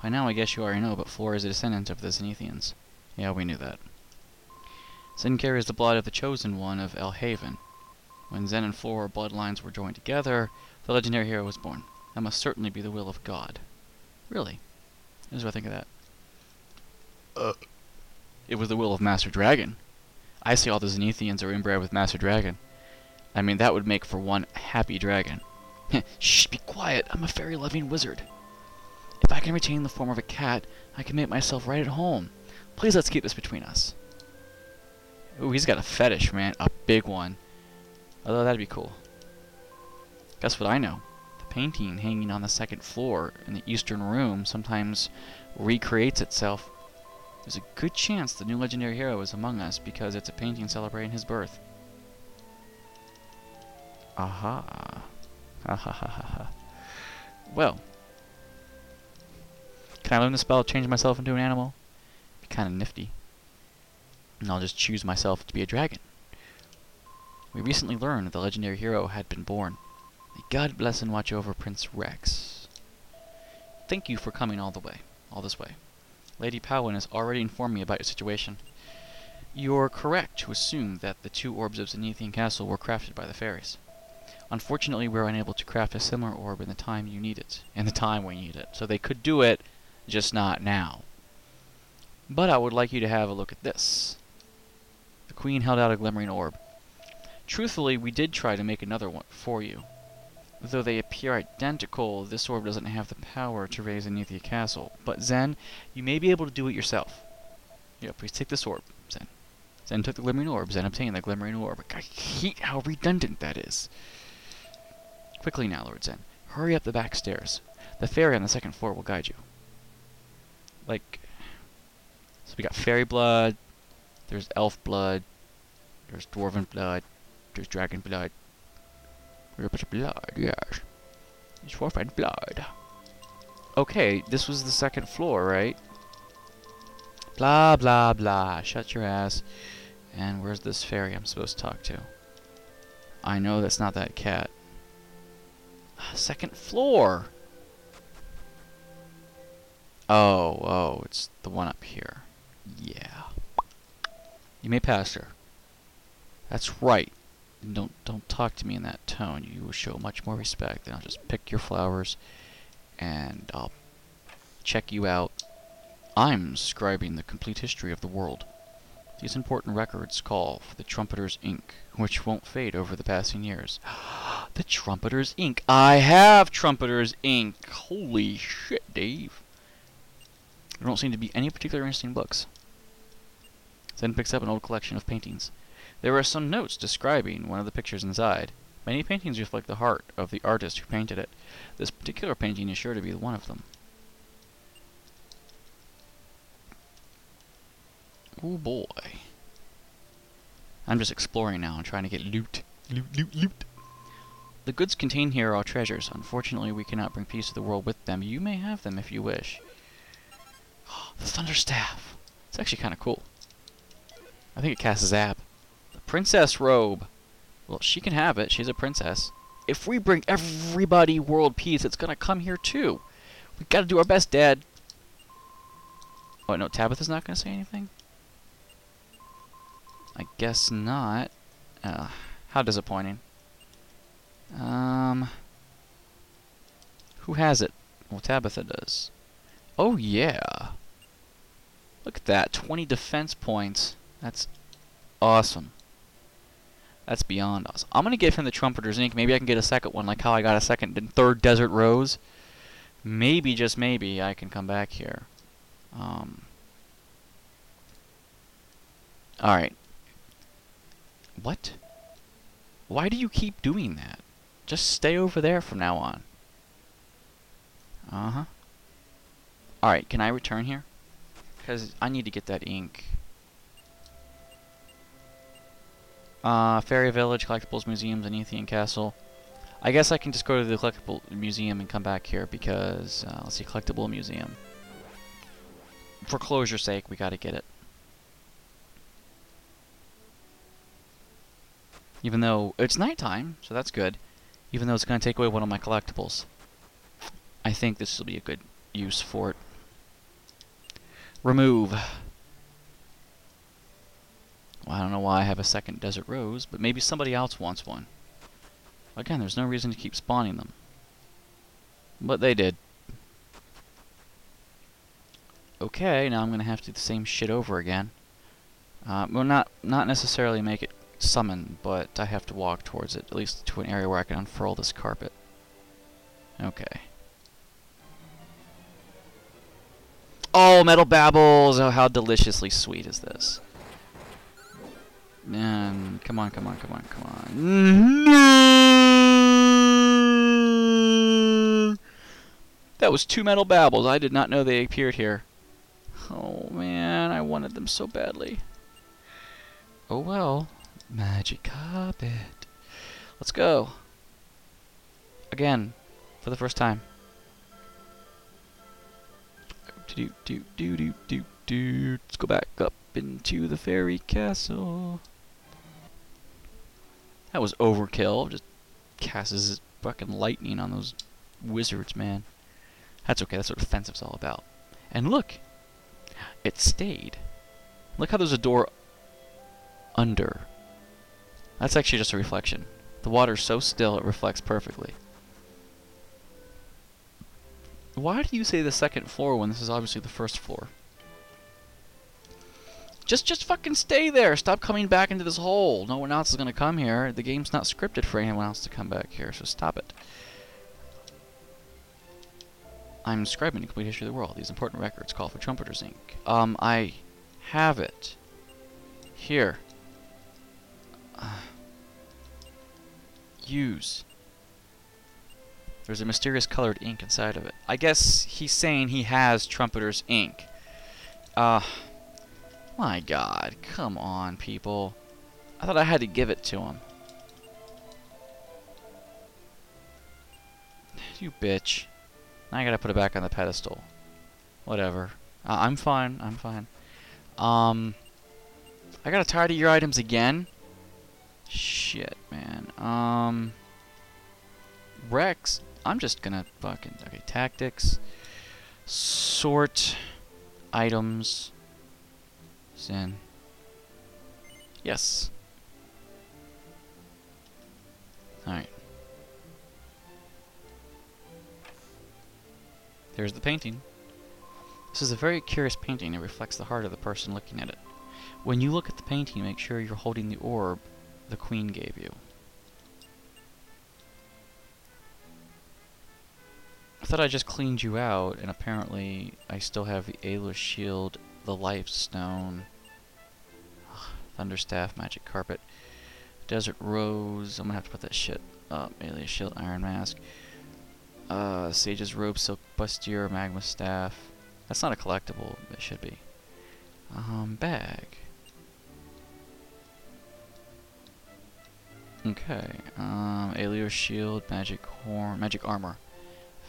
By now I guess you already know, but Flora is a descendant of the Zenethians. Yeah, we knew that. Zen carries the blood of the Chosen One of El Haven. When Zen and Flora bloodlines were joined together, the legendary hero was born. That must certainly be the will of God. Really? Here's what I think of that. It was the will of Master Dragon. I see all the Zenethians are inbred with Master Dragon. I mean, that would make for one happy dragon. Shh, be quiet. I'm a fairy-loving wizard. If I can retain the form of a cat, I can make myself right at home. Please let's keep this between us. Ooh, he's got a fetish, man. A big one. Although that'd be cool. Guess what I know? The painting hanging on the second floor in the eastern room sometimes recreates itself. There's a good chance the new legendary hero is among us because it's a painting celebrating his birth. Aha. Ha ha ha ha ha. Well. Can I learn the spell to change myself into an animal? Be kind of nifty. And I'll just choose myself to be a dragon. We recently learned that the legendary hero had been born. May God bless and watch over Prince Rex. Thank you for coming all this way. Lady Powin has already informed me about your situation. You're correct to assume that the two orbs of Zenethian Castle were crafted by the fairies. Unfortunately, we're unable to craft a similar orb in the time you need it, and the time we need it. So they could do it, just not now. But I would like you to have a look at this. The Queen held out a glimmering orb. Truthfully, we did try to make another one for you. Though they appear identical, this orb doesn't have the power to raise Zenethia Castle. But Zen, you may be able to do it yourself. Yeah, please take this orb, Zen. Zen took the glimmering orb. Zen obtained the glimmering orb. I hate how redundant that is. Quickly now, Lord Zen. Hurry up the back stairs. The fairy on the second floor will guide you. Like... So we got fairy blood, there's elf blood, there's dwarven blood, there's dragon blood. There's a bunch of blood, yes. There's dwarven blood. Okay, this was the second floor, right? Blah, blah, blah. Shut your ass. And where's this fairy I'm supposed to talk to? I know that's not that cat. Second floor! Oh, it's the one up here. Yeah. You may pass her. That's right. And don't talk to me in that tone. You will show much more respect. And I'll just pick your flowers and I'll check you out. I'm scribing the complete history of the world. These important records call for the trumpeter's ink, which won't fade over the passing years. The Trumpeter's ink. I have Trumpeter's ink. Holy shit, Dave. There don't seem to be any particularly interesting books. Zen picks up an old collection of paintings. There are some notes describing one of the pictures inside. Many paintings reflect the heart of the artist who painted it. This particular painting is sure to be one of them. Oh boy. I'm just exploring now and trying to get loot. Loot. The goods contained here are treasures. Unfortunately, we cannot bring peace to the world with them. You may have them if you wish. The Thunder Staff. It's actually kind of cool. I think it casts Zap. The Princess Robe. Well, she can have it. She's a princess. If we bring everybody world peace, it's gonna come here too. We gotta do our best, Dad. Oh, no, Tabitha's not gonna say anything? I guess not. How disappointing. Who has it? Well, Tabitha does. Oh, yeah. Look at that. 20 defense points. That's awesome. That's beyond awesome. I'm going to give him the Trumpeter's ink. Maybe I can get a second one, like how I got a second and third Desert Rose. Maybe, just maybe, I can come back here. Alright. What? Why do you keep doing that? Just stay over there from now on. Uh-huh. Alright, can I return here? Because I need to get that ink. Fairy Village, Collectibles Museum, Zenethia Castle. I guess I can just go to the Collectible Museum and come back here because, let's see, Collectible Museum. For closure's sake, we gotta get it. Even though it's nighttime, so that's good. Even though it's gonna take away one of my collectibles. I think this will be a good use for it. Remove. Well, I don't know why I have a second Desert Rose, but maybe somebody else wants one. Again, there's no reason to keep spawning them. But they did. Okay, now I'm going to have to do the same shit over again. Well, not necessarily make it summon, but I have to walk towards it, at least to an area where I can unfurl this carpet. Okay. Oh, Metal Babbles! Oh, how deliciously sweet is this? And come on. No! That was 2 Metal Babbles. I did not know they appeared here. Oh man, I wanted them so badly. Oh well. Magic carpet. Let's go. Again, for the first time. Let's go back up into the fairy castle. That was overkill. Just casts fucking lightning on those wizards, man. That's okay. That's what offensive's all about. And look, it stayed. Look how there's a door under. That's actually just a reflection. The water's so still it reflects perfectly. Why do you say the second floor when this is obviously the first floor? Just fucking stay there. Stop coming back into this hole. No one else is going to come here. The game's not scripted for anyone else to come back here, so stop it. I'm describing the complete history of the world. These important records call for Trumpeter's ink. I have it. Here. Use. There's a mysterious colored ink inside of it. I guess he's saying he has Trumpeter's ink. My god, come on, people. I thought I had to give it to him. You bitch. Now I gotta put it back on the pedestal. Whatever. I'm fine, I'm fine. I gotta tidy your items again? Shit, man. Rex, I'm just gonna fucking... Okay, tactics. Sort items. Zen. Yes. Alright. There's the painting. This is a very curious painting. It reflects the heart of the person looking at it. When you look at the painting, make sure you're holding the orb the Queen gave you. thought I just cleaned you out, and apparently I still have the Ayla's Shield, the Life Stone, Thunderstaff, Magic Carpet, Desert Rose. I'm gonna have to put that shit up. Ayla's Shield, Iron Mask, Sage's Robe, Silk Bustier, Magma Staff. That's not a collectible. It should be. Bag. Okay. Ayla's Shield, Magic Horn, Magic Armor,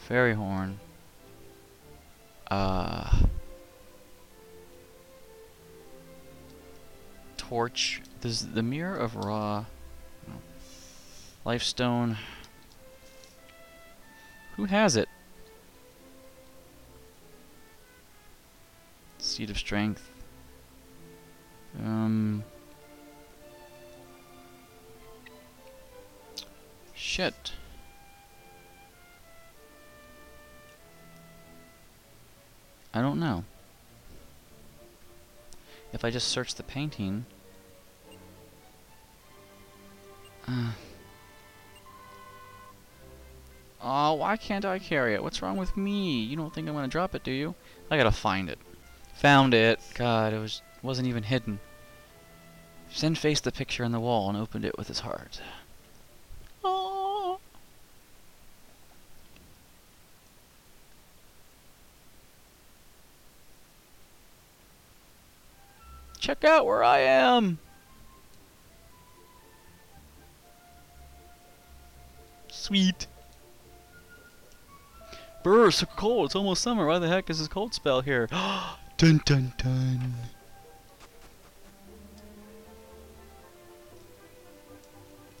Fairy Horn. Torch. There's the Mirror of Ra. No. Lifestone. Who has it? Seed of Strength. Shit. I don't know. If I just search the painting... Oh, why can't I carry it? What's wrong with me? You don't think I'm gonna drop it, do you? I gotta find it. Found it. God, it wasn't even hidden. Zen faced the picture on the wall and opened it with his heart. Oh. Check out where I am! Sweet. Brr, so cold. It's almost summer. Why the heck is this cold spell here? Dun dun dun.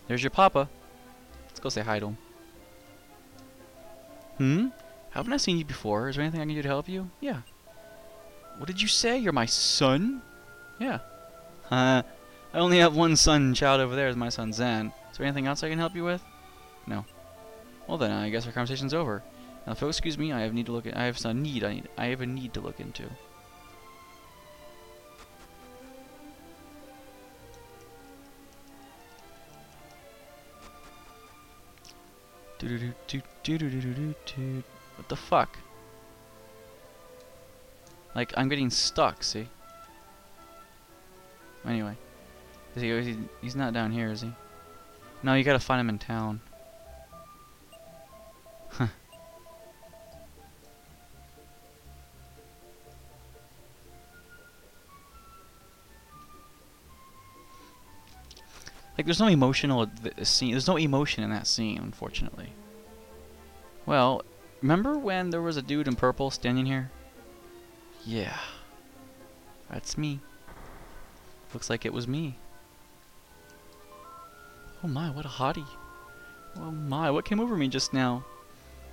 There's your papa. Let's go say hi to him. Haven't I seen you before? Is there anything I can do to help you? Yeah. What did you say? You're my son? Yeah. I only have one son child over there. Is my son Zen. Is there anything else I can help you with? No. Well then, I guess our conversation's over. Now, if you'll excuse me, I have a need to look into. What the fuck? Like, I'm getting stuck, see? Anyway. He's not down here, is he? No, you gotta find him in town. Huh. Like, there's no emotional scene. There's no emotion in that scene, unfortunately. Well, remember when there was a dude in purple standing here? Yeah. That's me. Looks like it was me. Oh my, what a hottie. Oh my, what came over me just now?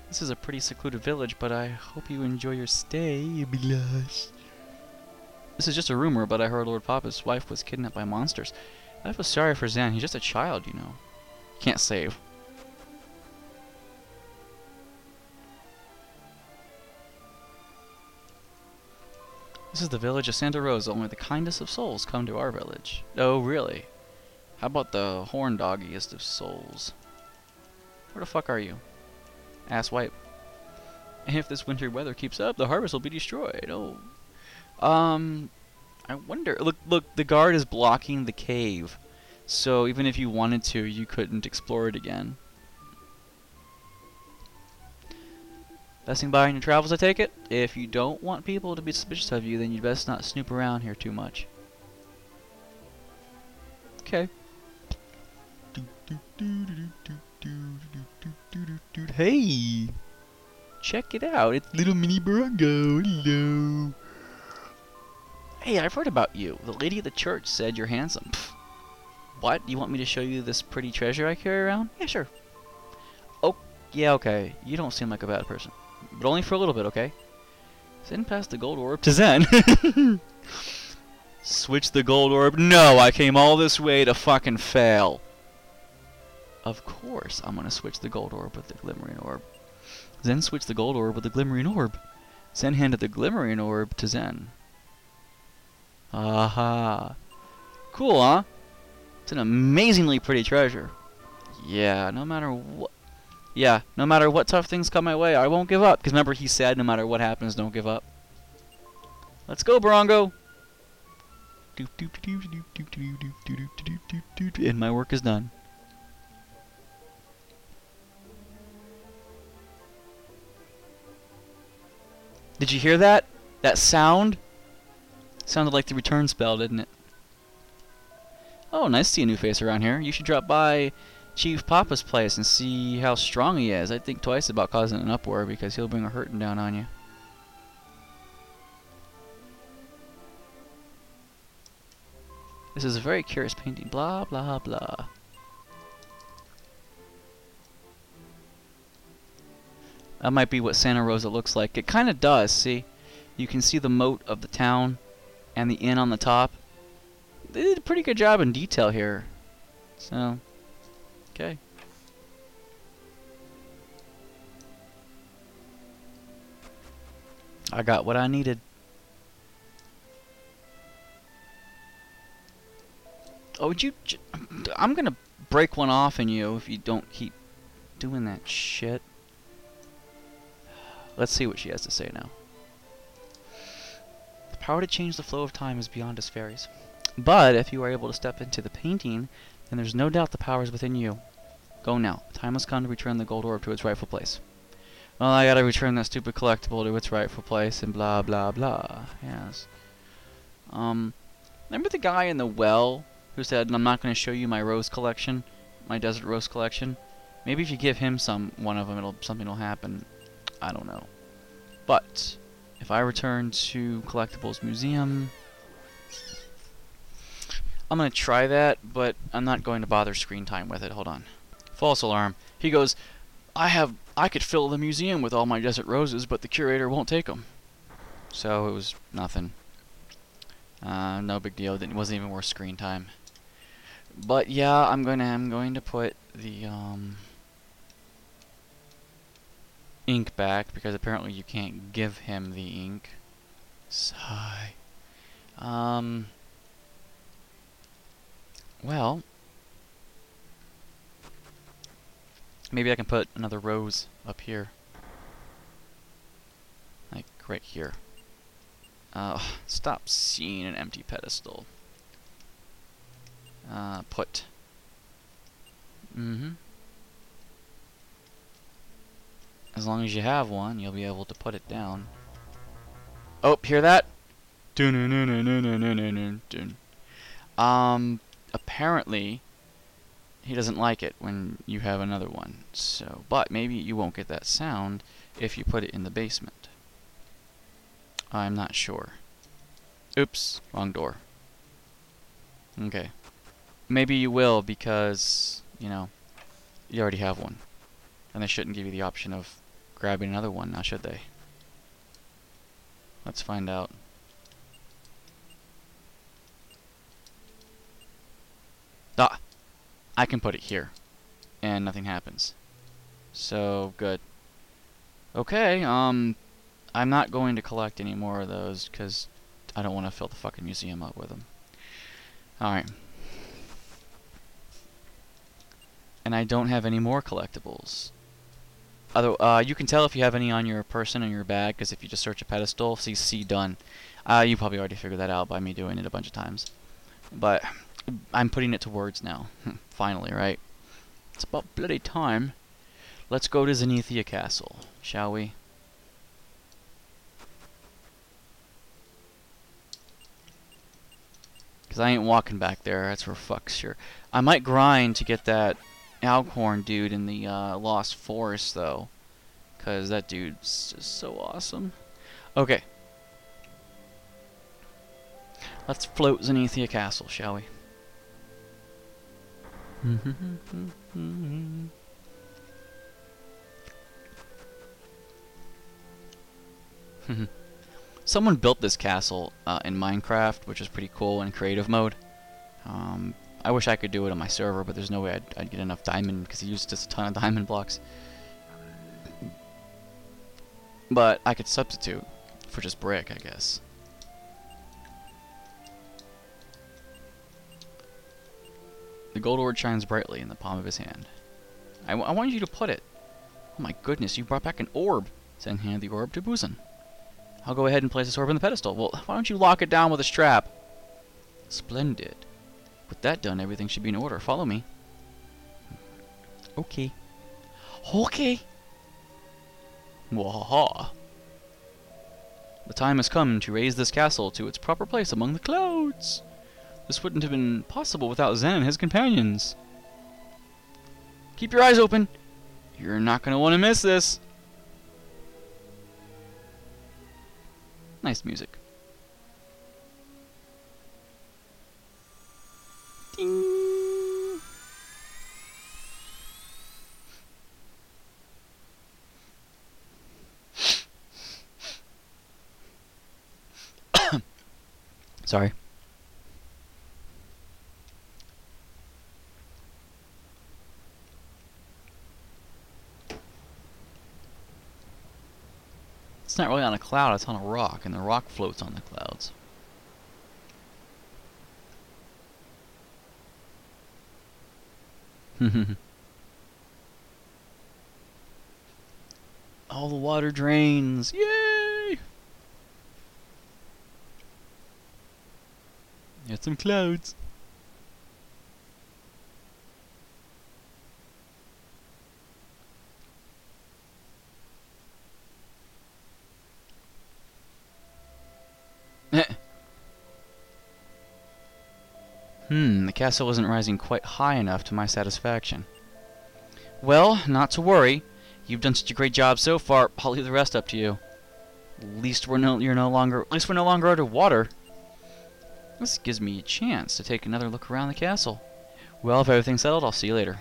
This is a pretty secluded village, but I hope you enjoy your stay, blush. This is just a rumor, but I heard Lord Papa's wife was kidnapped by monsters. I feel sorry for Zen. He's just a child, you know. Can't save. This is the village of Santa Rosa. Only the kindest of souls come to our village. Oh, really? How about the horn doggiest of souls? Where the fuck are you? Ass wipe. And if this winter weather keeps up, the harvest will be destroyed. Oh. I wonder. Look, the guard is blocking the cave. So even if you wanted to, you couldn't explore it again. Passing by in your travels, I take it? If you don't want people to be suspicious of you, then you'd best not snoop around here too much. Okay. Hey! Check it out, it's little mini Bronco. Hello. Hey, I've heard about you. The lady at the church said you're handsome. Pfft. What? You want me to show you this pretty treasure I carry around? Yeah, sure. Oh, yeah, okay. You don't seem like a bad person. But only for a little bit, okay? Send past the gold orb to Zen. Switch the gold orb. No, I came all this way to fucking fail. Of course, I'm gonna switch the gold orb with the glimmering orb. Zen switched the gold orb with the glimmering orb. Zen handed the glimmering orb to Zen. Aha. Cool, huh? It's an amazingly pretty treasure. Yeah, no matter what. Yeah, no matter what tough things come my way, I won't give up. Because remember, he said, no matter what happens, don't give up. Let's go, Barongo! And my work is done. Did you hear that? That sound? Sounded like the return spell, didn't it? Oh, nice to see a new face around here. You should drop by Chief Papa's place and see how strong he is. I'd think twice about causing an uproar because he'll bring a hurting down on you. This is a very curious painting. Blah, blah, blah. That might be what Santa Rosa looks like. It kind of does, see? You can see the moat of the town and the inn on the top. They did a pretty good job in detail here. So, okay. I got what I needed. Oh, would you... I'm gonna break one off in you if you don't keep doing that shit. Let's see what she has to say now. The power to change the flow of time is beyond us fairies. But if you are able to step into the painting, then there's no doubt the power is within you. Go now. The time has come to return the gold orb to its rightful place. Well, I gotta return that stupid collectible to its rightful place and blah blah blah. Yes. Remember the guy in the well who said, I'm not going to show you my rose collection, my desert rose collection? Maybe if you give him one of them, something will happen. I don't know. But if I return to Collectibles Museum, I'm going to try that, but I'm not going to bother screen time with it. Hold on. False alarm. He goes, I could fill the museum with all my desert roses, but the curator won't take them. So it was nothing. No big deal. It wasn't even worth screen time. But yeah, I'm going to put the ink back because apparently you can't give him the ink. Sigh. Well, maybe I can put another rose up here, like right here. Stop seeing an empty pedestal. Put. As long as you have one, you'll be able to put it down. Oh, hear that? Apparently, he doesn't like it when you have another one. So, but maybe you won't get that sound if you put it in the basement. I'm not sure. Oops, wrong door. Okay. Maybe you will because, you know, you already have one. And they shouldn't give you the option of grabbing another one, now should they? Let's find out. Ah! I can put it here. And nothing happens. So, good. Okay, I'm not going to collect any more of those because I don't want to fill the fucking museum up with them. Alright. And I don't have any more collectibles. You can tell if you have any on your person or your bag, because if you just search a pedestal, see done. You probably already figured that out by me doing it a bunch of times. But I'm putting it to words now. Finally, right? It's about bloody time. Let's go to Zenethia Castle, shall we? Because I ain't walking back there, that's for fuck's sure. I might grind to get that Alcorn dude in the Lost Forest, though. Because that dude's just so awesome. Okay. Let's float Zenethia Castle, shall we? Someone built this castle in Minecraft, which is pretty cool in creative mode. I wish I could do it on my server, but there's no way I'd get enough diamond because he used just a ton of diamond blocks. But I could substitute for just brick, I guess. The gold ore shines brightly in the palm of his hand. I want you to put it. Oh my goodness, you brought back an orb. Zen handed the orb to Buzan. I'll go ahead and place this orb on the pedestal. Well, why don't you lock it down with a strap? Splendid. With that done, everything should be in order. Follow me. Okay. Okay. Wahaha. The time has come to raise this castle to its proper place among the clouds. This wouldn't have been possible without Zen and his companions. Keep your eyes open. You're not going to want to miss this. Nice music. Ding. Sorry. It's not really on a cloud, it's on a rock, and the rock floats on the clouds. All the water drains. Yay! Get some clouds. The castle isn't rising quite high enough to my satisfaction. Well, not to worry. You've done such a great job so far. I'll leave the rest up to you. At least we're no longer out of water. This gives me a chance to take another look around the castle. Well, if everything's settled, I'll see you later.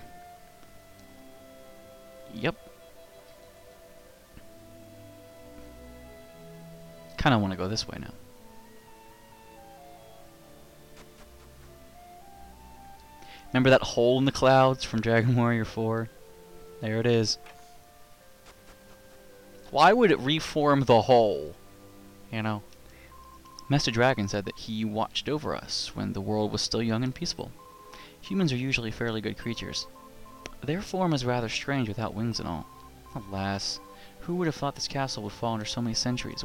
Yep. Kinda wanna go this way now. Remember that hole in the clouds from Dragon Warrior 4? There it is. Why would it reform the hole? You know? Master Dragon said that he watched over us when the world was still young and peaceful. Humans are usually fairly good creatures. Their form is rather strange without wings and all. Alas, who would have thought this castle would fall after so many centuries?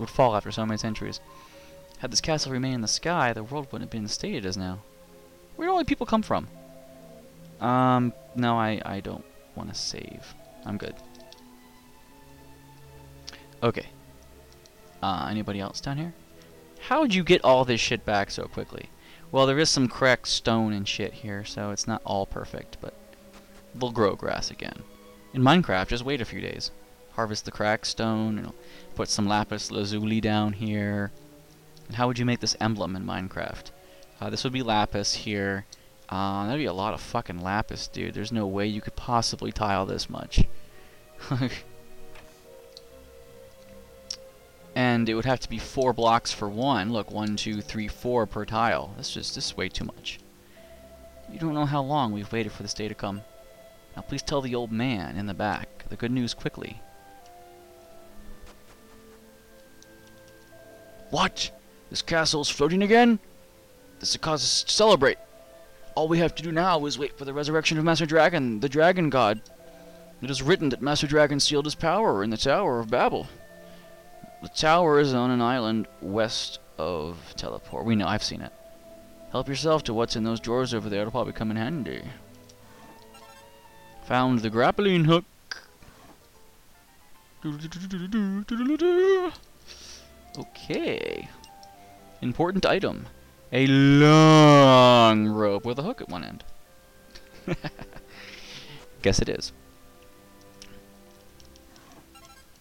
Had this castle remained in the sky, the world wouldn't have been as stated as now. Where do all the people come from? No, I don't want to save. I'm good. Okay. Anybody else down here? How'd you get all this shit back so quickly? Well, there is some cracked stone and shit here, so it's not all perfect, but they'll grow grass again. In Minecraft, just wait a few days. Harvest the cracked stone, and put some lapis lazuli down here. And how would you make this emblem in Minecraft? This would be lapis here. That'd be a lot of fucking lapis, dude. There's no way you could possibly tile this much. And it would have to be 4 blocks for one. Look, 1, 2, 3, 4 per tile. This is way too much. You don't know how long we've waited for this day to come. Now please tell the old man in the back the good news quickly. What? This castle is floating again? This is a cause us to celebrate. All we have to do now is wait for the resurrection of Master Dragon, the Dragon God. It is written that Master Dragon sealed his power in the Tower of Babel. The tower is on an island west of Teleport. We know, I've seen it. Help yourself to what's in those drawers over there. It'll probably come in handy. Found the grappling hook. Okay. Important item. A long rope with a hook at one end. Guess it is.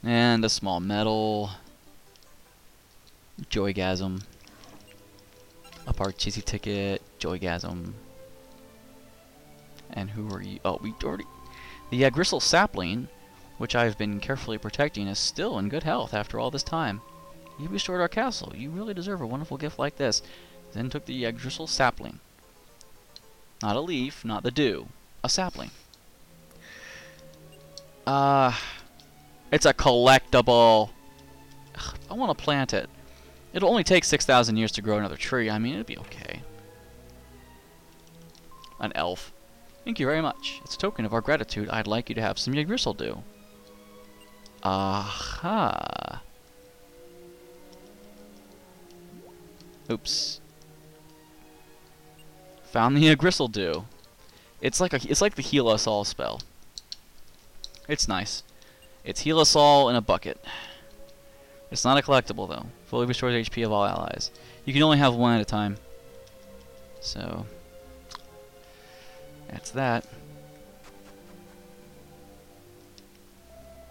And a small medal. Joygasm. A Parcheesi ticket. Joygasm. And who are you? Oh, we already... The gristle sapling, which I've been carefully protecting, is still in good health after all this time. You restored our castle. You really deserve a wonderful gift like this. Then took the gristle sapling. Not a leaf, not the dew. A sapling. It's a collectible. Ugh, I want to plant it. It'll only take 6,000 years to grow another tree. I mean, it'll be okay. An elf. Thank you very much. It's a token of our gratitude. I'd like you to have some gristle dew. Aha. Oops. Found the Gristledew. It's like the heal us all spell. It's nice. It's heal us all in a bucket. It's not a collectible though. Fully restores HP of all allies. You can only have one at a time. So that's that.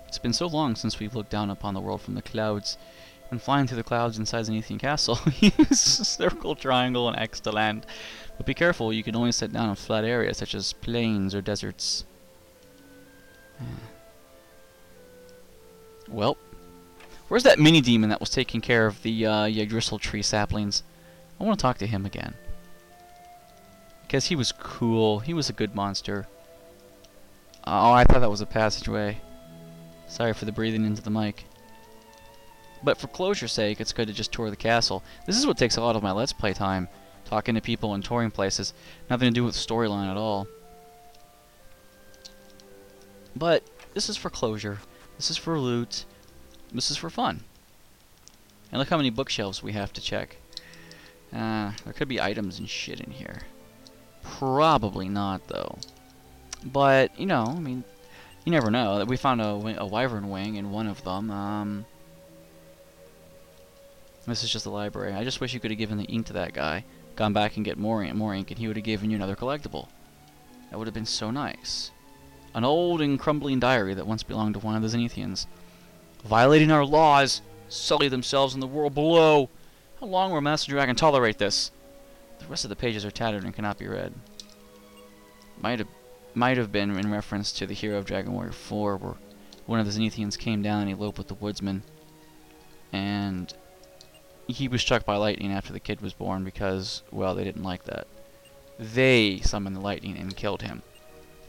It's been so long since we've looked down upon the world from the clouds. When flying through the clouds inside Zenethia Castle, use circle, triangle, and X to land. But be careful, you can only set down on flat areas such as plains or deserts. Well, where's that mini demon that was taking care of the Yggdrasil tree saplings? I want to talk to him again. Because he was cool. He was a good monster. Oh, I thought that was a passageway. Sorry for the breathing into the mic. But for closure's sake, it's good to just tour the castle. This is what takes a lot of my Let's Play time. Talking to people and touring places. Nothing to do with storyline at all. But this is for closure. This is for loot. This is for fun. And look how many bookshelves we have to check. There could be items and shit in here. Probably not, though. But, you know, I mean, you never know. We found a wyvern wing in one of them. This is just a library. I just wish you could have given the ink to that guy. Gone back and get more ink, and he would have given you another collectible. That would have been so nice. An old and crumbling diary that once belonged to one of the Zenethians. Violating our laws, sully themselves in the world below. How long will Master Dragon tolerate this? The rest of the pages are tattered and cannot be read. Might have been in reference to the hero of Dragon Warrior 4, where one of the Zenethians came down and eloped with the woodsman. And he was struck by lightning after the kid was born because, well, they didn't like that. They summoned the lightning and killed him.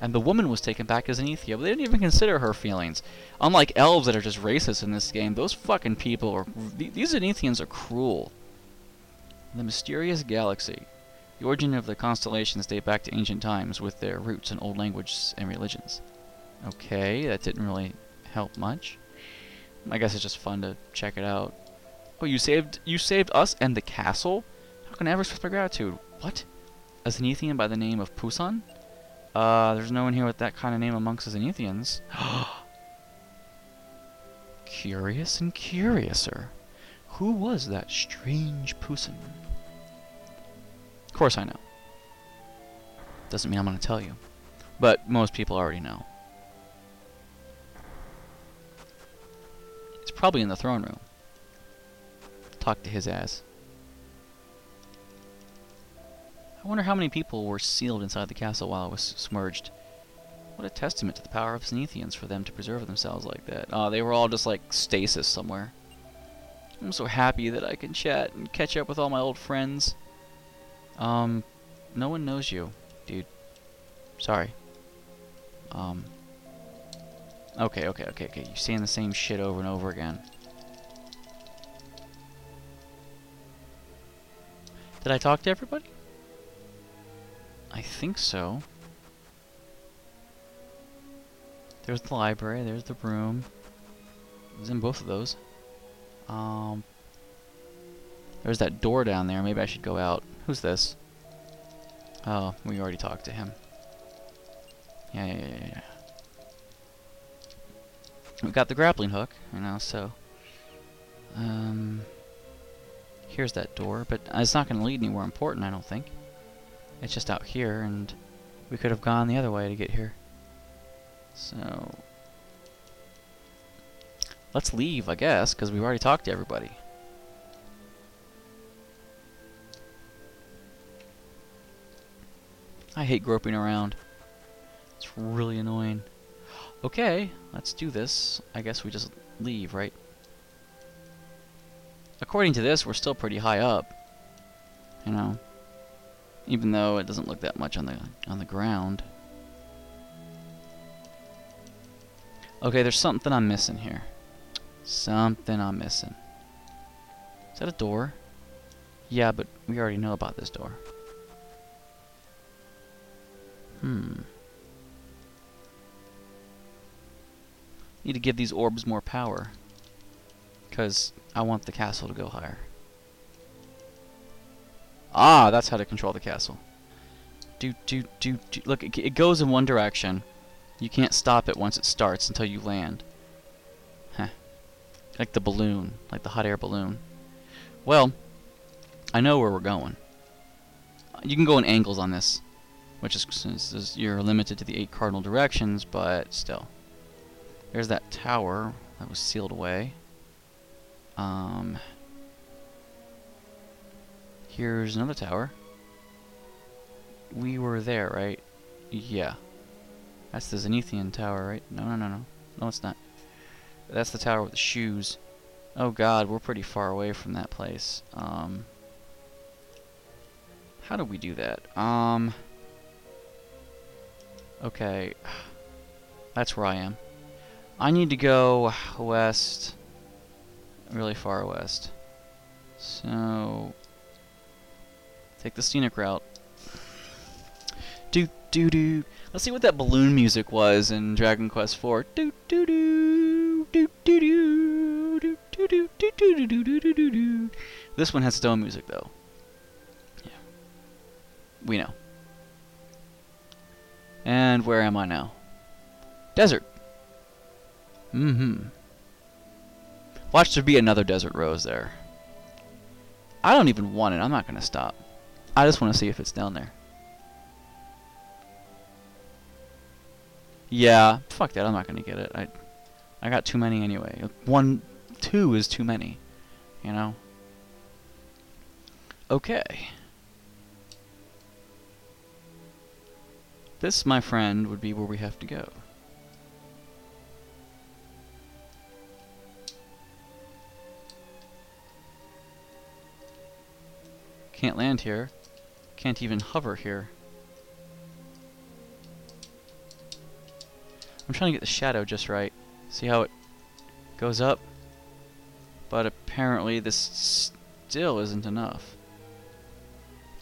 And the woman was taken back as Zenethia, but they didn't even consider her feelings. Unlike elves that are just racist in this game, those fucking people are... These Zenethians are cruel. The mysterious galaxy. The origin of the constellations date back to ancient times with their roots in old languages and religions. Okay, that didn't really help much. I guess it's just fun to check it out. Oh, you saved us and the castle? How can I ever express my gratitude? What? A Zenethian by the name of Pusan? There's no one here with that kind of name amongst the Zenethians. Curious and curiouser. Who was that strange Pusan? Of course I know. Doesn't mean I'm going to tell you. But most people already know. It's probably in the throne room. Talk to his ass. I wonder how many people were sealed inside the castle while it was submerged. What a testament to the power of Zenethians for them to preserve themselves like that. Oh, they were all just like stasis somewhere. I'm so happy that I can chat and catch up with all my old friends. No one knows you, dude. Sorry. Okay. You're saying the same shit over and over again. Did I talk to everybody? I think so. There's the library, there's the room. I was in both of those. There's that door down there. Maybe I should go out. Who's this? Oh, we already talked to him. Yeah. We got the grappling hook, you know, so... Here's that door, but it's not going to lead anywhere important, I don't think. It's just out here, and we could have gone the other way to get here. So... let's leave, I guess, because we've already talked to everybody. I hate groping around. It's really annoying. Okay, let's do this. I guess we just leave, right? According to this, we're still pretty high up. You know, even though it doesn't look that much on the ground. Okay, there's something I'm missing here. Something I'm missing. Is that a door? Yeah, but we already know about this door. Need to give these orbs more power. Because I want the castle to go higher. Ah, that's how to control the castle. Look, it goes in one direction. You can't stop it once it starts until you land. Huh. Like the balloon. Like the hot air balloon. Well, I know where we're going. You can go in angles on this. Which is you're limited to the 8 cardinal directions, but still. There's that tower that was sealed away. Here's another tower. We were there, right? Yeah. That's the Zenethian tower, right? No. No, it's not. That's the tower with the shoes. Oh god, we're pretty far away from that place. How do we do that? Okay. That's where I am. I need to go west. Really far west. So... take the scenic route. Let's see what that balloon music was in Dragon Quest IV. This one has stone music though. Yeah. We know. And where am I now? Desert. Watch there be another desert rose there. I don't even want it. I'm not going to stop. I just want to see if it's down there. Yeah, fuck that. I'm not going to get it. I got too many anyway. 2 is too many. You know? Okay. This, my friend, would be where we have to go. Can't land here. Can't even hover here. I'm trying to get the shadow just right. See how it goes up? But apparently this still isn't enough.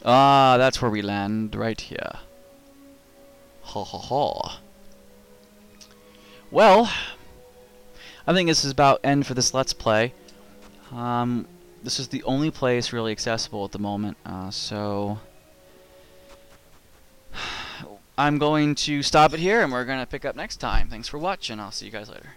Ah, that's where we land, right here. Ha ha ha. Well, I think this is about end for this Let's Play. This is the only place really accessible at the moment, so I'm going to stop it here, and we're going to pick up next time. Thanks for watching. I'll see you guys later.